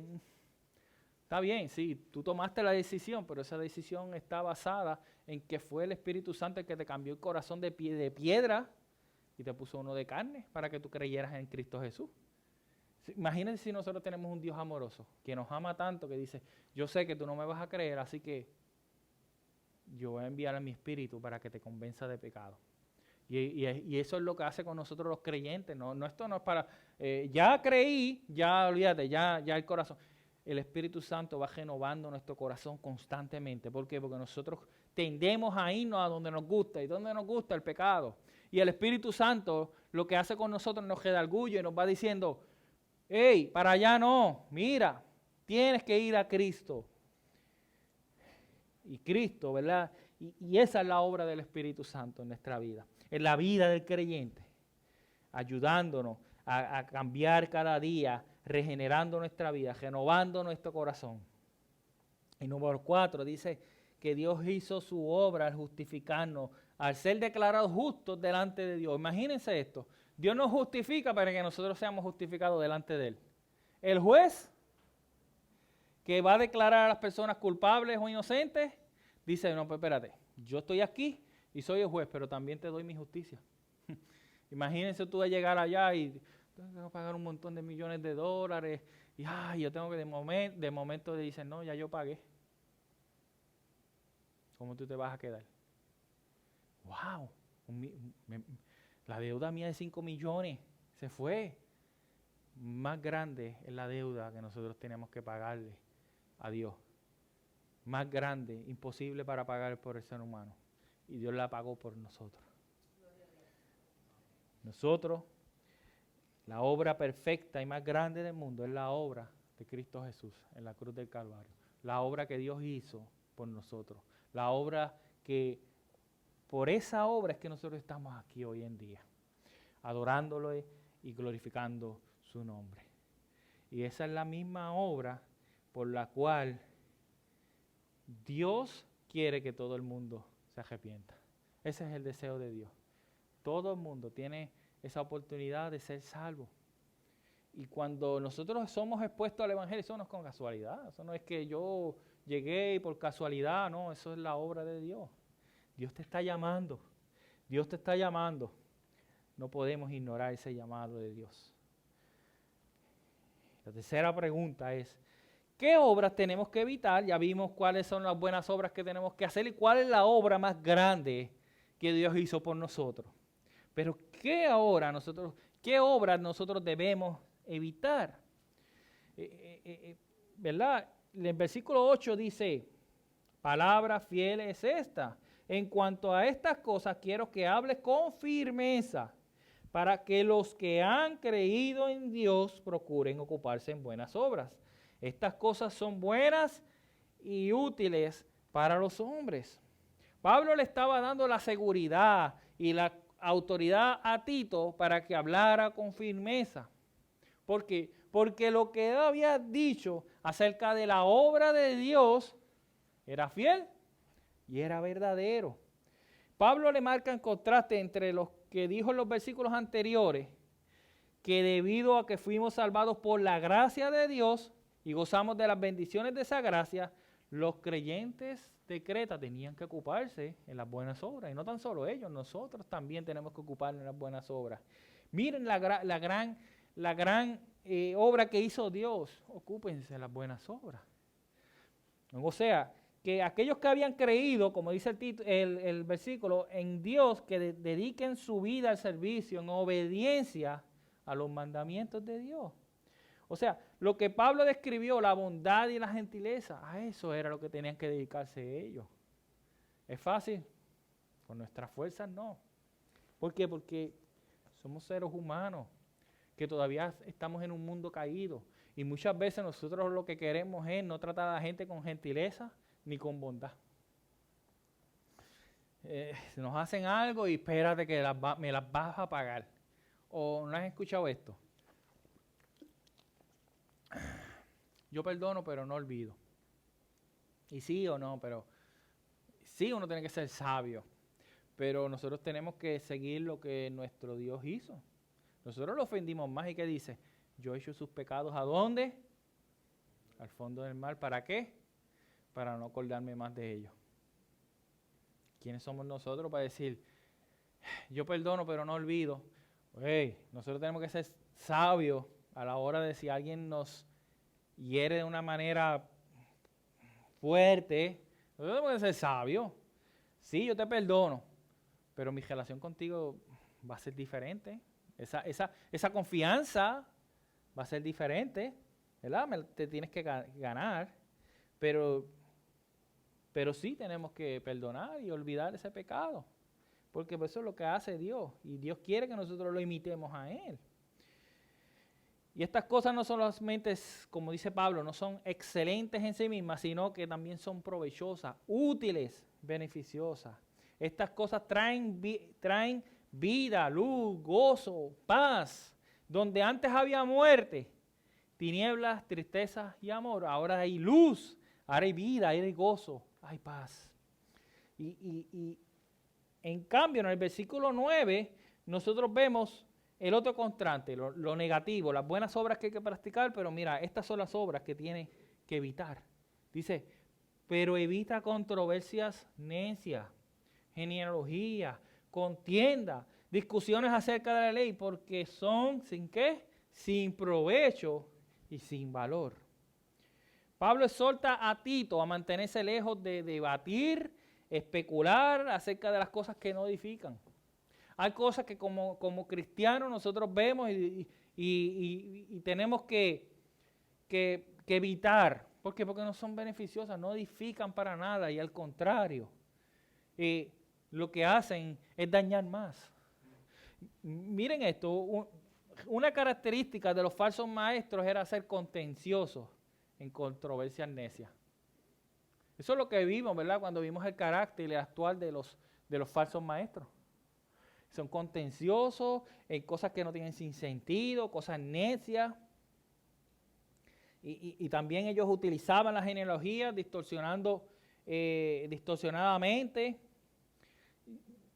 Está bien, sí, tú tomaste la decisión, pero esa decisión está basada en que fue el Espíritu Santo el que te cambió el corazón de piedra y te puso uno de carne para que tú creyeras en Cristo Jesús. Imagínense si nosotros tenemos un Dios amoroso, que nos ama tanto, que dice, yo sé que tú no me vas a creer, así que yo voy a enviar a mi Espíritu para que te convenza de pecado. Y eso es lo que hace con nosotros los creyentes. No, esto no es para, ya creí, ya olvídate, ya el corazón. El Espíritu Santo va renovando nuestro corazón constantemente. ¿Por qué? Porque nosotros tendemos a irnos a donde nos gusta. ¿Y donde nos gusta? El pecado. Y el Espíritu Santo lo que hace con nosotros nos redarguye y nos va diciendo, hey, para allá no, mira, tienes que ir a Cristo. Y Cristo, ¿verdad? Y esa es la obra del Espíritu Santo en nuestra vida, en la vida del creyente, ayudándonos a cambiar cada día, regenerando nuestra vida, renovando nuestro corazón. Y número 4 dice que Dios hizo su obra al justificarnos, al ser declarados justos delante de Dios. Imagínense esto, Dios nos justifica para que nosotros seamos justificados delante de Él. El juez que va a declarar a las personas culpables o inocentes, dice, no, pues espérate, yo estoy aquí y soy el juez, pero también te doy mi justicia. Imagínense tú de llegar allá y tengo que pagar un montón de millones de dólares y yo tengo que de momento dicen, no, ya yo pagué. ¿Cómo tú te vas a quedar? ¡Wow! La deuda mía de 5 millones se fue. Más grande es la deuda que nosotros tenemos que pagarle a Dios. Más grande, imposible para pagar por el ser humano. Y Dios la pagó por nosotros. Nosotros, la obra perfecta y más grande del mundo es la obra de Cristo Jesús en la cruz del Calvario. La obra que Dios hizo por nosotros. La obra que, por esa obra es que nosotros estamos aquí hoy en día, adorándolo y glorificando su nombre. Y esa es la misma obra por la cual Dios quiere que todo el mundo se arrepienta. Ese es el deseo de Dios. Todo el mundo tiene esa oportunidad de ser salvo. Y cuando nosotros somos expuestos al Evangelio, eso no es con casualidad. Eso no es que yo llegué y por casualidad, no, eso es la obra de Dios. Dios te está llamando. Dios te está llamando. No podemos ignorar ese llamado de Dios. La tercera pregunta es, ¿qué obras tenemos que evitar? Ya vimos cuáles son las buenas obras que tenemos que hacer y cuál es la obra más grande que Dios hizo por nosotros. Pero ¿qué obras nosotros debemos evitar? ¿Verdad? El versículo 8 dice, palabra fiel es esta. En cuanto a estas cosas quiero que hables con firmeza, para que los que han creído en Dios procuren ocuparse en buenas obras. Estas cosas son buenas y útiles para los hombres. Pablo le estaba dando la seguridad y la autoridad a Tito para que hablara con firmeza. ¿Por qué? Porque lo que él había dicho acerca de la obra de Dios era fiel y era verdadero. Pablo le marca en contraste entre los que dijo en los versículos anteriores, que debido a que fuimos salvados por la gracia de Dios y gozamos de las bendiciones de esa gracia, los creyentes de Creta tenían que ocuparse en las buenas obras. Y no tan solo ellos, nosotros también tenemos que ocuparnos en las buenas obras. Miren la gran obra que hizo Dios. Ocúpense de las buenas obras. O sea, que aquellos que habían creído, como dice el versículo, en Dios, que dediquen su vida al servicio, en obediencia a los mandamientos de Dios. O sea, lo que Pablo describió, la bondad y la gentileza, a eso era lo que tenían que dedicarse ellos. ¿Es fácil? Con nuestras fuerzas no. ¿Por qué? Porque somos seres humanos que todavía estamos en un mundo caído. Y muchas veces nosotros lo que queremos es no tratar a la gente con gentileza ni con bondad. Nos hacen algo y espérate que me las vas a pagar. ¿O no has escuchado esto? Yo perdono, pero no olvido. Y sí o no, pero sí, uno tiene que ser sabio. Pero nosotros tenemos que seguir lo que nuestro Dios hizo. Nosotros lo ofendimos más. ¿Y qué dice? Yo he hecho sus pecados ¿a dónde? Al fondo del mar. ¿Para qué? Para no acordarme más de ellos. ¿Quiénes somos nosotros para decir, yo perdono pero no olvido? Hey, nosotros tenemos que ser sabios a la hora de si alguien nos hiere de una manera fuerte. Nosotros tenemos que ser sabios. Sí, yo te perdono, pero mi relación contigo va a ser diferente. Esa confianza va a ser diferente, ¿verdad? Te tienes que ganar, pero sí tenemos que perdonar y olvidar ese pecado, porque eso es lo que hace Dios, y Dios quiere que nosotros lo imitemos a Él. Y estas cosas no solamente, como dice Pablo, no son excelentes en sí mismas, sino que también son provechosas, útiles, beneficiosas. Estas cosas traen vida, luz, gozo, paz. Donde antes había muerte, tinieblas, tristezas y amor, ahora hay luz, ahora hay vida, hay gozo, hay paz. Y en cambio, en el versículo 9, nosotros vemos el otro contraste, lo negativo, las buenas obras que hay que practicar, pero mira, estas son las obras que tiene que evitar. Dice, pero evita controversias necias, genealogía, contienda, discusiones acerca de la ley, porque son, ¿sin qué? Sin provecho y sin valor. Pablo exhorta a Tito a mantenerse lejos de debatir, especular acerca de las cosas que no edifican. Hay cosas que como cristianos nosotros vemos y tenemos que evitar. ¿Por qué? Porque no son beneficiosas, no edifican para nada y al contrario, lo que hacen es dañar más. Miren esto, una característica de los falsos maestros era ser contenciosos en controversias necias. Eso es lo que vimos, ¿verdad? Cuando vimos el carácter actual de los falsos maestros. Son contenciosos en cosas que no tienen sin sentido, cosas necias. Y también ellos utilizaban la genealogía distorsionadamente.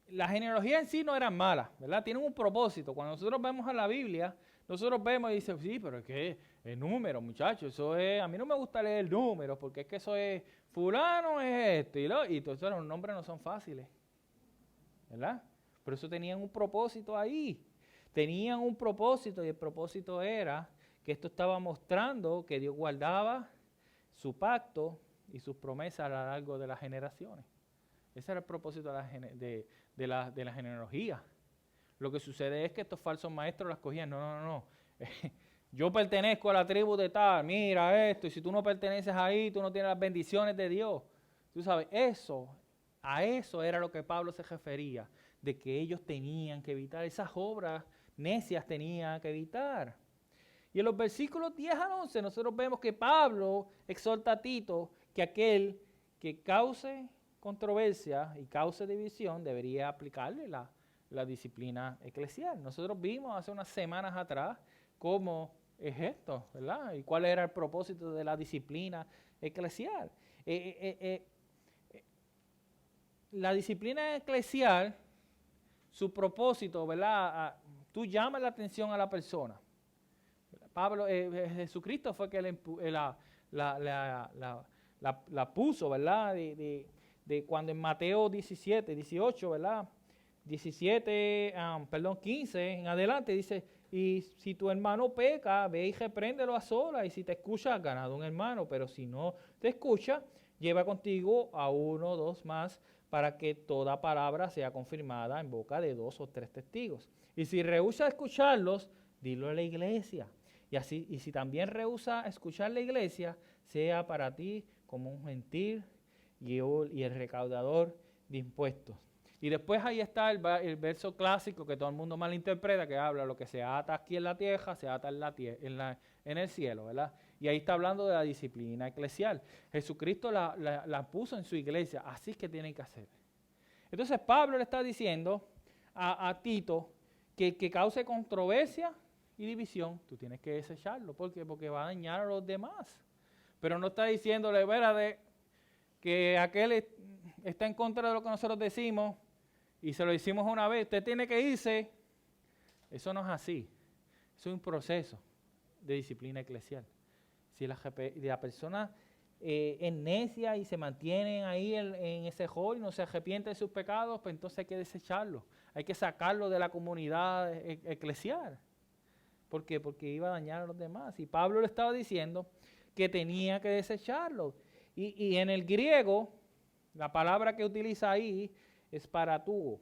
La genealogía en sí no eran malas, ¿verdad? Tienen un propósito. Cuando nosotros vemos a la Biblia, nosotros vemos y dice, sí, pero es que el número, muchachos, eso es, a mí no me gusta leer números porque es que eso es, fulano es esto y entonces los nombres no son fáciles, ¿verdad? Por eso tenían un propósito ahí. Tenían un propósito y el propósito era que esto estaba mostrando que Dios guardaba su pacto y sus promesas a lo largo de las generaciones. Ese era el propósito de la genealogía. Lo que sucede es que estos falsos maestros las cogían. No. Yo pertenezco a la tribu de tal, mira esto, y si tú no perteneces ahí, tú no tienes las bendiciones de Dios. Tú sabes, a eso era lo que Pablo se refería, de que ellos tenían que evitar, esas obras necias tenían que evitar. Y en los versículos 10 al 11 nosotros vemos que Pablo exhorta a Tito que aquel que cause controversia y cause división debería aplicarle la disciplina eclesial. Nosotros vimos hace unas semanas atrás cómo es esto, ¿verdad? Y cuál era el propósito de la disciplina eclesial. La disciplina eclesial, su propósito, ¿verdad? Tú llamas la atención a la persona. Jesucristo fue que la puso, ¿verdad? De cuando en Mateo 17, 18, ¿verdad? 15 en adelante dice, y si tu hermano peca, ve y repréndelo a solas, y si te escucha, has ganado un hermano, pero si no te escucha, lleva contigo a 1 o 2 más, para que toda palabra sea confirmada en boca de 2 o 3 testigos. Y si rehúsa escucharlos, dilo a la iglesia. Y si también rehúsa escuchar la iglesia, sea para ti como un gentil y el recaudador de impuestos. Y después ahí está el verso clásico que todo el mundo malinterpreta, que habla lo que se ata aquí en la tierra, se ata en el cielo, ¿verdad? Y ahí está hablando de la disciplina eclesial. Jesucristo la puso en su iglesia, así es que tienen que hacer. Entonces Pablo le está diciendo a Tito que cause controversia y división, tú tienes que desecharlo. ¿Por qué? Porque va a dañar a los demás. Pero no está diciéndole, de que aquel está en contra de lo que nosotros decimos y se lo hicimos una vez, usted tiene que irse. Eso no es así. Eso es un proceso de disciplina eclesial. Si la persona es necia y se mantiene ahí en ese rol y no se arrepiente de sus pecados, pues entonces hay que desecharlo. Hay que sacarlo de la comunidad eclesial. ¿Por qué? Porque iba a dañar a los demás. Y Pablo le estaba diciendo que tenía que desecharlo. Y en el griego, la palabra que utiliza ahí es paratúo,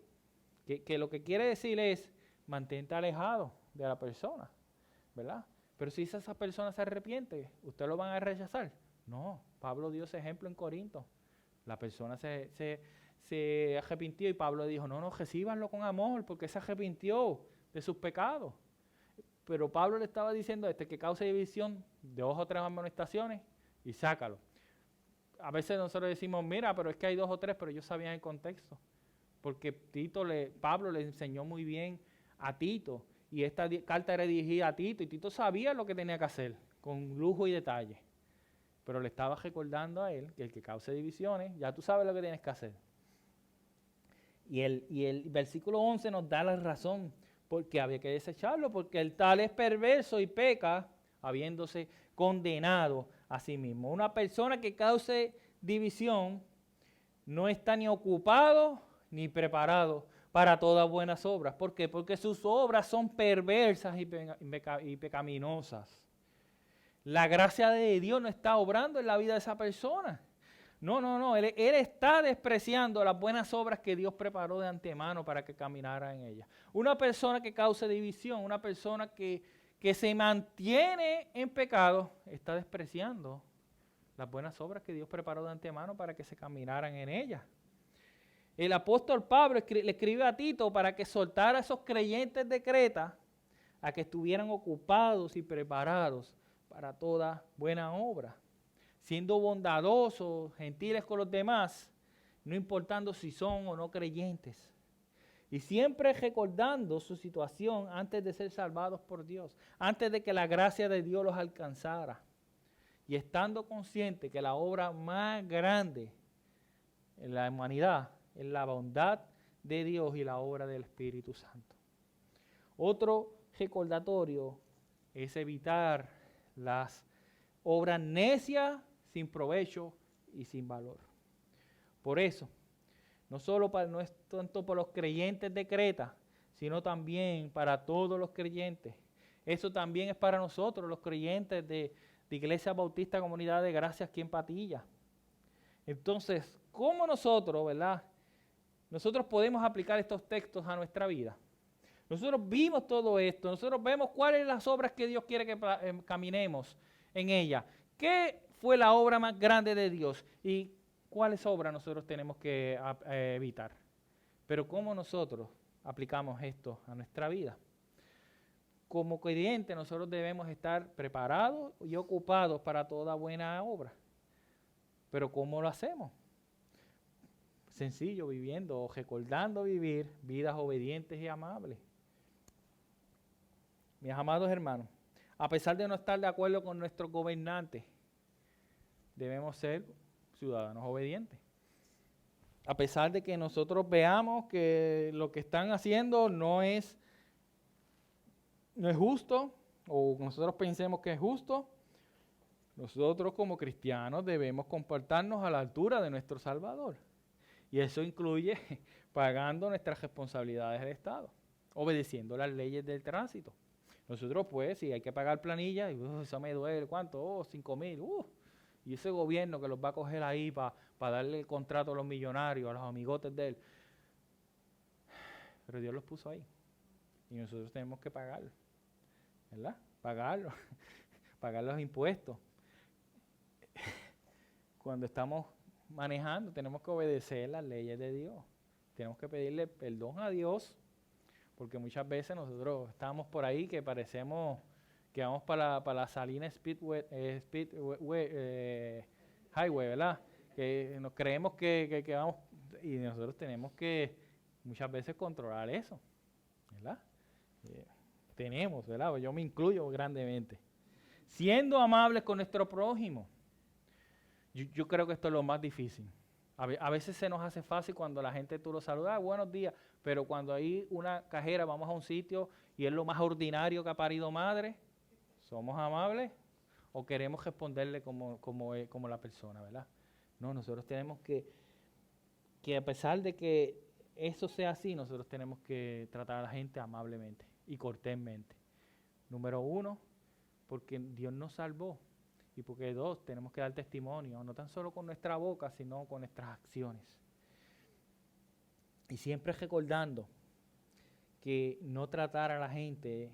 que lo que quiere decir es mantente alejado de la persona, ¿verdad? Pero si esa persona se arrepiente, ¿usted lo van a rechazar? No, Pablo dio ese ejemplo en Corinto. La persona se arrepintió y Pablo dijo, no, recíbanlo con amor porque se arrepintió de sus pecados. Pero Pablo le estaba diciendo que cause división de 2 o 3 amonestaciones y sácalo. A veces nosotros decimos, mira, pero es que hay 2 o 3, pero ellos sabían el contexto. Porque Pablo le enseñó muy bien a Tito, y esta carta era dirigida a Tito, y Tito sabía lo que tenía que hacer, con lujo y detalle. Pero le estaba recordando a él que el que cause divisiones, ya tú sabes lo que tienes que hacer. Y el versículo 11 nos da la razón, porque había que desecharlo, porque el tal es perverso y peca, habiéndose condenado a sí mismo. Una persona que cause división no está ni ocupado ni preparado para todas buenas obras. ¿Por qué? Porque sus obras son perversas y pecaminosas. La gracia de Dios no está obrando en la vida de esa persona. No. Él está despreciando las buenas obras que Dios preparó de antemano para que caminara en ellas. Una persona que cause división, una persona que se mantiene en pecado, está despreciando las buenas obras que Dios preparó de antemano para que se caminaran en ellas. El apóstol Pablo le escribe a Tito para que soltara a esos creyentes de Creta a que estuvieran ocupados y preparados para toda buena obra, siendo bondadosos, gentiles con los demás, no importando si son o no creyentes. Y siempre recordando su situación antes de ser salvados por Dios, antes de que la gracia de Dios los alcanzara. Y estando consciente que la obra más grande en la humanidad es la bondad de Dios y la obra del Espíritu Santo. Otro recordatorio es evitar las obras necias, sin provecho y sin valor. Por eso, no es tanto por los creyentes de Creta, sino también para todos los creyentes. Eso también es para nosotros, los creyentes de Iglesia Bautista Comunidad de Gracia aquí en Patilla. Entonces, ¿cómo nosotros, verdad? Nosotros podemos aplicar estos textos a nuestra vida. Nosotros vimos todo esto, nosotros vemos cuáles son las obras que Dios quiere que caminemos en ellas. ¿Qué fue la obra más grande de Dios? ¿Y cuáles obras nosotros tenemos que evitar? Pero ¿cómo nosotros aplicamos esto a nuestra vida? Como creyentes nosotros debemos estar preparados y ocupados para toda buena obra. Pero ¿cómo lo hacemos? Sencillo, viviendo o recordando vivir vidas obedientes y amables. Mis amados hermanos, a pesar de no estar de acuerdo con nuestros gobernantes, debemos ser ciudadanos obedientes. A pesar de que nosotros veamos que lo que están haciendo no es justo, o nosotros pensemos que es justo, nosotros como cristianos debemos comportarnos a la altura de nuestro Salvador. Y eso incluye pagando nuestras responsabilidades del Estado, obedeciendo las leyes del tránsito. Nosotros pues, si hay que pagar planillas, eso me duele, ¿cuánto? 5,000, y ese gobierno que los va a coger ahí para darle el contrato a los millonarios, a los amigotes de él. Pero Dios los puso ahí y nosotros tenemos que pagar. ¿verdad? Pagarlo, pagar los impuestos. Cuando estamos manejando, tenemos que obedecer las leyes de Dios. Tenemos que pedirle perdón a Dios, porque muchas veces nosotros estamos por ahí que parecemos que vamos para la Salina Highway, ¿verdad? Que nos creemos que vamos, y nosotros tenemos que muchas veces controlar eso, ¿verdad? Tenemos, ¿verdad? Yo me incluyo grandemente. Siendo amables con nuestro prójimo. Yo creo que esto es lo más difícil. A veces se nos hace fácil cuando la gente tú lo saludas, buenos días, pero cuando hay una cajera, vamos a un sitio y es lo más ordinario que ha parido madre, ¿somos amables o queremos responderle como la persona, ¿verdad? No, nosotros tenemos que a pesar de que eso sea así, nosotros tenemos que tratar a la gente amablemente y cortésmente. Número 1, porque Dios nos salvó. Y porque 2, tenemos que dar testimonio, no tan solo con nuestra boca, sino con nuestras acciones. Y siempre recordando que no tratar a la gente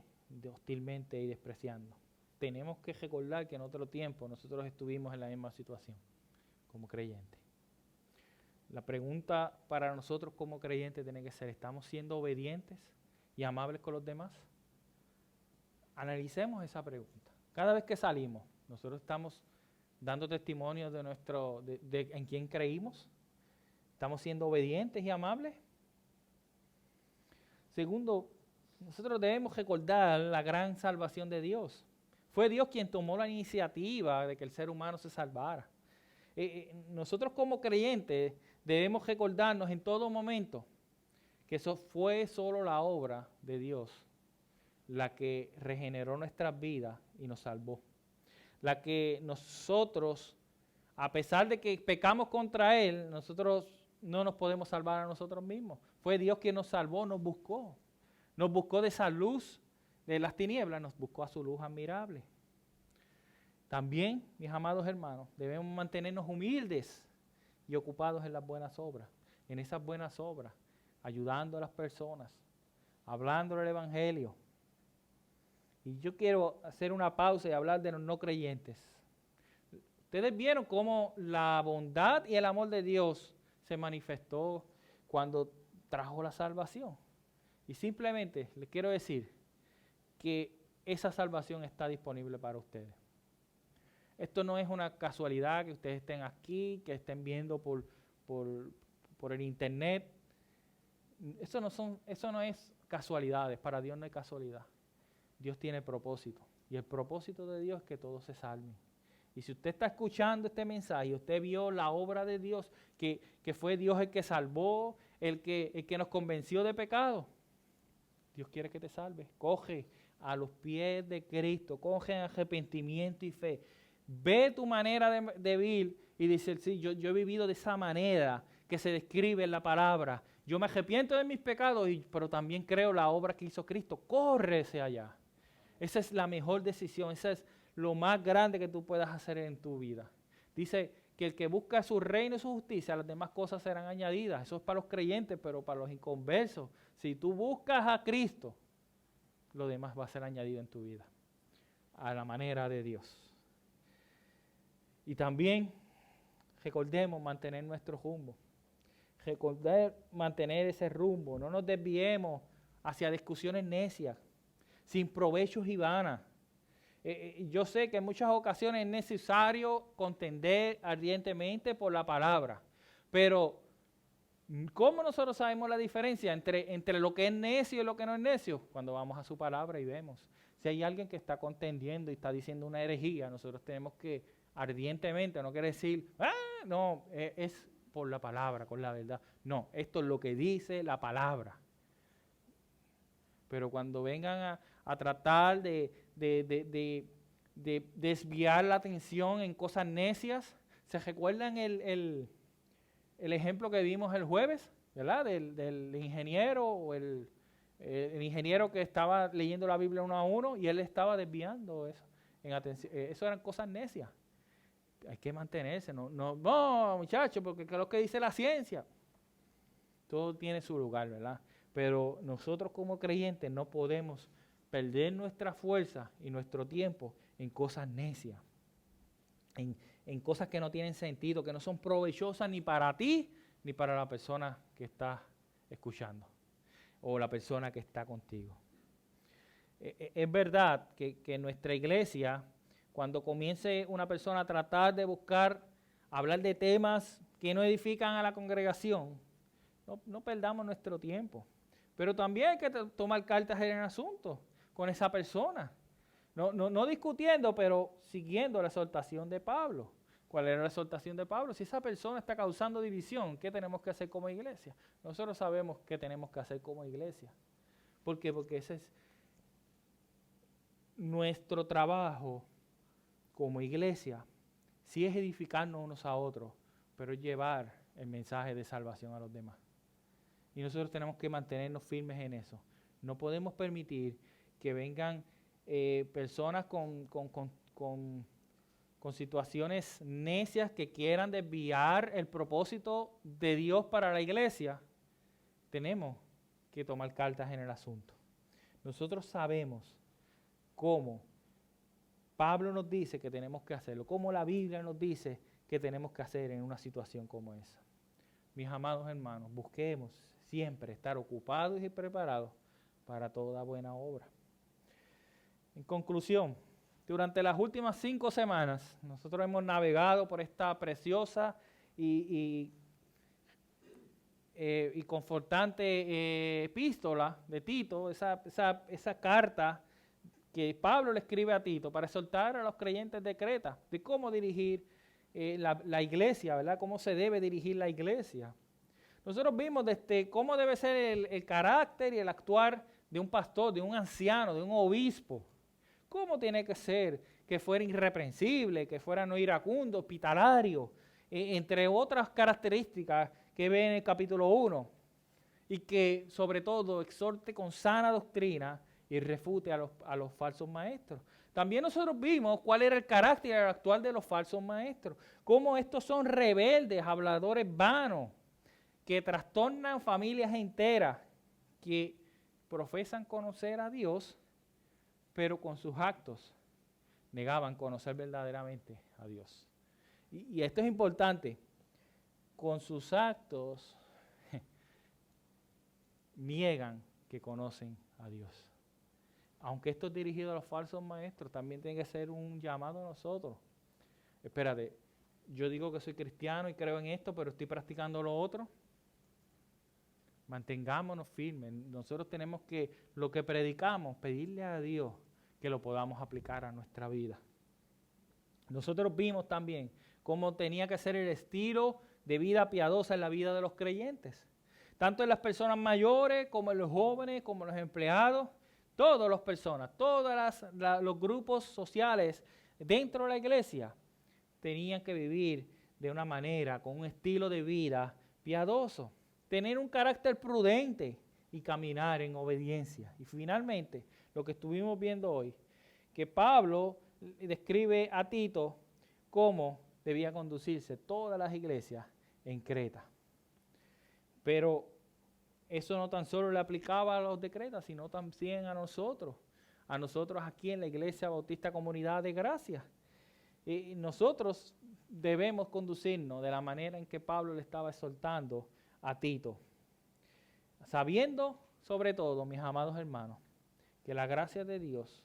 hostilmente y despreciando. Tenemos que recordar que en otro tiempo nosotros estuvimos en la misma situación como creyentes. La pregunta para nosotros como creyentes tiene que ser, ¿estamos siendo obedientes y amables con los demás? Analicemos esa pregunta. Cada vez que salimos, nosotros estamos dando testimonio de en quién creímos. ¿Estamos siendo obedientes y amables? Segundo, nosotros debemos recordar la gran salvación de Dios. Fue Dios quien tomó la iniciativa de que el ser humano se salvara. Nosotros como creyentes debemos recordarnos en todo momento que eso fue solo la obra de Dios la que regeneró nuestras vidas y nos salvó. La que nosotros, a pesar de que pecamos contra Él, nosotros no nos podemos salvar a nosotros mismos. Fue Dios quien nos salvó, nos buscó de esa luz de las tinieblas, nos buscó a su luz admirable. También, mis amados hermanos, debemos mantenernos humildes y ocupados en las buenas obras, en esas buenas obras, ayudando a las personas, hablando del Evangelio. Y yo quiero hacer una pausa y hablar de los no creyentes. Ustedes vieron cómo la bondad y el amor de Dios se manifestó cuando trajo la salvación. Y simplemente les quiero decir que esa salvación está disponible para ustedes. Esto no es una casualidad que ustedes estén aquí, que estén viendo por el internet. Eso no es casualidades, para Dios no hay casualidad. Dios tiene propósito y el propósito de Dios es que todos se salven. Y si usted está escuchando este mensaje y usted vio la obra de Dios, que fue Dios el que salvó, el que nos convenció de pecado, Dios quiere que te salves. Coge a los pies de Cristo, coge en arrepentimiento y fe. Ve tu manera de vivir y dice, sí, yo he vivido de esa manera que se describe en la palabra. Yo me arrepiento de mis pecados, pero también creo la obra que hizo Cristo. Córrese allá. Esa es la mejor decisión, esa es lo más grande que tú puedas hacer en tu vida. Dice que el que busca su reino y su justicia, las demás cosas serán añadidas. Eso es para los creyentes, pero para los inconversos, si tú buscas a Cristo, lo demás va a ser añadido en tu vida, a la manera de Dios. Y también recordemos mantener nuestro rumbo. Recordar mantener ese rumbo. No nos desviemos hacia discusiones necias, sin provechos y vanas. Yo sé que en muchas ocasiones es necesario contender ardientemente por la palabra, pero ¿cómo nosotros sabemos la diferencia entre lo que es necio y lo que no es necio? Cuando vamos a su palabra y vemos. Si hay alguien que está contendiendo y está diciendo una herejía, nosotros tenemos que ardientemente, no quiere decir, no, es por la palabra, con la verdad. No, esto es lo que dice la palabra. Pero cuando vengan a tratar de desviar la atención en cosas necias, ¿se recuerdan el ejemplo que vimos el jueves, ¿verdad? Del ingeniero o el ingeniero que estaba leyendo la Biblia uno a uno y él estaba desviando eso en atención. Eso eran cosas necias. Hay que mantenerse, no muchachos, porque ¿qué es lo que dice la ciencia? Todo tiene su lugar, ¿verdad? Pero nosotros como creyentes no podemos perder nuestra fuerza y nuestro tiempo en cosas necias, en cosas que no tienen sentido, que no son provechosas ni para ti ni para la persona que está escuchando o la persona que está contigo. Es verdad que en nuestra iglesia, cuando comience una persona a tratar de buscar hablar de temas que no edifican a la congregación, no perdamos nuestro tiempo. Pero también hay que tomar cartas en el asunto con esa persona. No discutiendo, pero siguiendo la exhortación de Pablo. ¿Cuál era la exhortación de Pablo? Si esa persona está causando división, ¿qué tenemos que hacer como iglesia? Nosotros sabemos qué tenemos que hacer como iglesia. ¿Por qué? Porque ese es nuestro trabajo como iglesia. Sí es edificarnos unos a otros, pero es llevar el mensaje de salvación a los demás. Y nosotros tenemos que mantenernos firmes en eso. No podemos permitir que vengan personas con situaciones necias que quieran desviar el propósito de Dios para la iglesia. Tenemos que tomar cartas en el asunto. Nosotros sabemos cómo Pablo nos dice que tenemos que hacerlo, cómo la Biblia nos dice que tenemos que hacer en una situación como esa. Mis amados hermanos, busquemos siempre estar ocupados y preparados para toda buena obra. En conclusión, durante las últimas 5 semanas, nosotros hemos navegado por esta preciosa y confortante epístola de Tito, esa carta que Pablo le escribe a Tito para exhortar a los creyentes de Creta de cómo dirigir la iglesia, ¿verdad? Cómo se debe dirigir la iglesia. Nosotros vimos cómo debe ser el carácter y el actuar de un pastor, de un anciano, de un obispo. Cómo tiene que ser, que fuera irreprensible, que fuera no iracundo, hospitalario, entre otras características que ve en el capítulo 1. Y que sobre todo exhorte con sana doctrina y refute a los falsos maestros. También nosotros vimos cuál era el carácter actual de los falsos maestros, cómo estos son rebeldes, habladores vanos, que trastornan familias enteras, que profesan conocer a Dios, pero con sus actos negaban conocer verdaderamente a Dios. Y esto es importante, con sus actos niegan que conocen a Dios. Aunque esto es dirigido a los falsos maestros, también tiene que ser un llamado a nosotros. Espérate, yo digo que soy cristiano y creo en esto, pero estoy practicando lo otro. Mantengámonos firmes. Nosotros tenemos que, lo que predicamos, pedirle a Dios que lo podamos aplicar a nuestra vida. Nosotros vimos también cómo tenía que ser el estilo de vida piadosa en la vida de los creyentes. Tanto en las personas mayores, como en los jóvenes, como en los empleados. Todas las personas, todos los grupos sociales dentro de la iglesia tenían que vivir de una manera, con un estilo de vida piadoso, tener un carácter prudente y caminar en obediencia. Y finalmente, lo que estuvimos viendo hoy, que Pablo describe a Tito cómo debía conducirse todas las iglesias en Creta. Pero eso no tan solo le aplicaba a los de Creta, sino también a nosotros aquí en la Iglesia Bautista Comunidad de Gracia. Y nosotros debemos conducirnos de la manera en que Pablo le estaba exhortando a Tito, sabiendo sobre todo, mis amados hermanos, que la gracia de Dios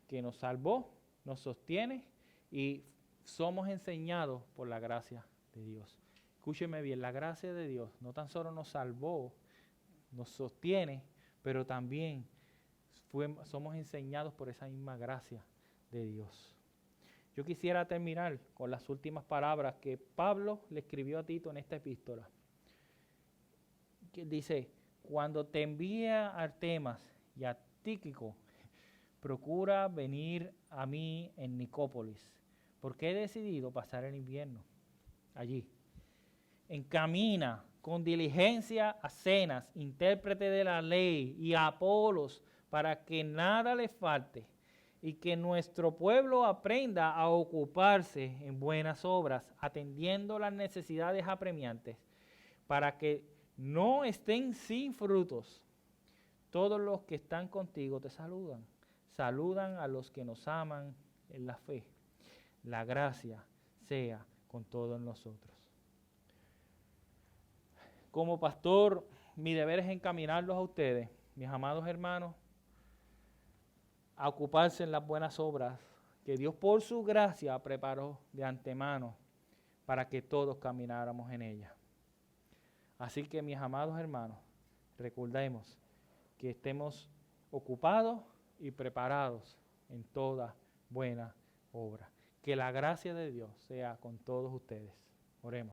que nos salvó, nos sostiene y somos enseñados por la gracia de Dios. Escúcheme bien, la gracia de Dios no tan solo nos salvó, nos sostiene, pero también somos enseñados por esa misma gracia de Dios. Yo quisiera terminar con las últimas palabras que Pablo le escribió a Tito en esta epístola. Que dice, cuando te envíe a Artemas y a Tíquico, procura venir a mí en Nicópolis, porque he decidido pasar el invierno allí. Encamina con diligencia a Zenas, intérprete de la ley, y a Apolos, para que nada le falte, y que nuestro pueblo aprenda a ocuparse en buenas obras, atendiendo las necesidades apremiantes, para que no estén sin frutos Todos los que están contigo te saludan. Saludan a los que nos aman en la fe. La gracia sea con todos nosotros. Como pastor, mi deber es encaminarlos a ustedes, mis amados hermanos, a ocuparse en las buenas obras que Dios por su gracia preparó de antemano para que todos camináramos en ellas. Así que, mis amados hermanos, recordemos que estemos ocupados y preparados en toda buena obra. Que la gracia de Dios sea con todos ustedes. Oremos.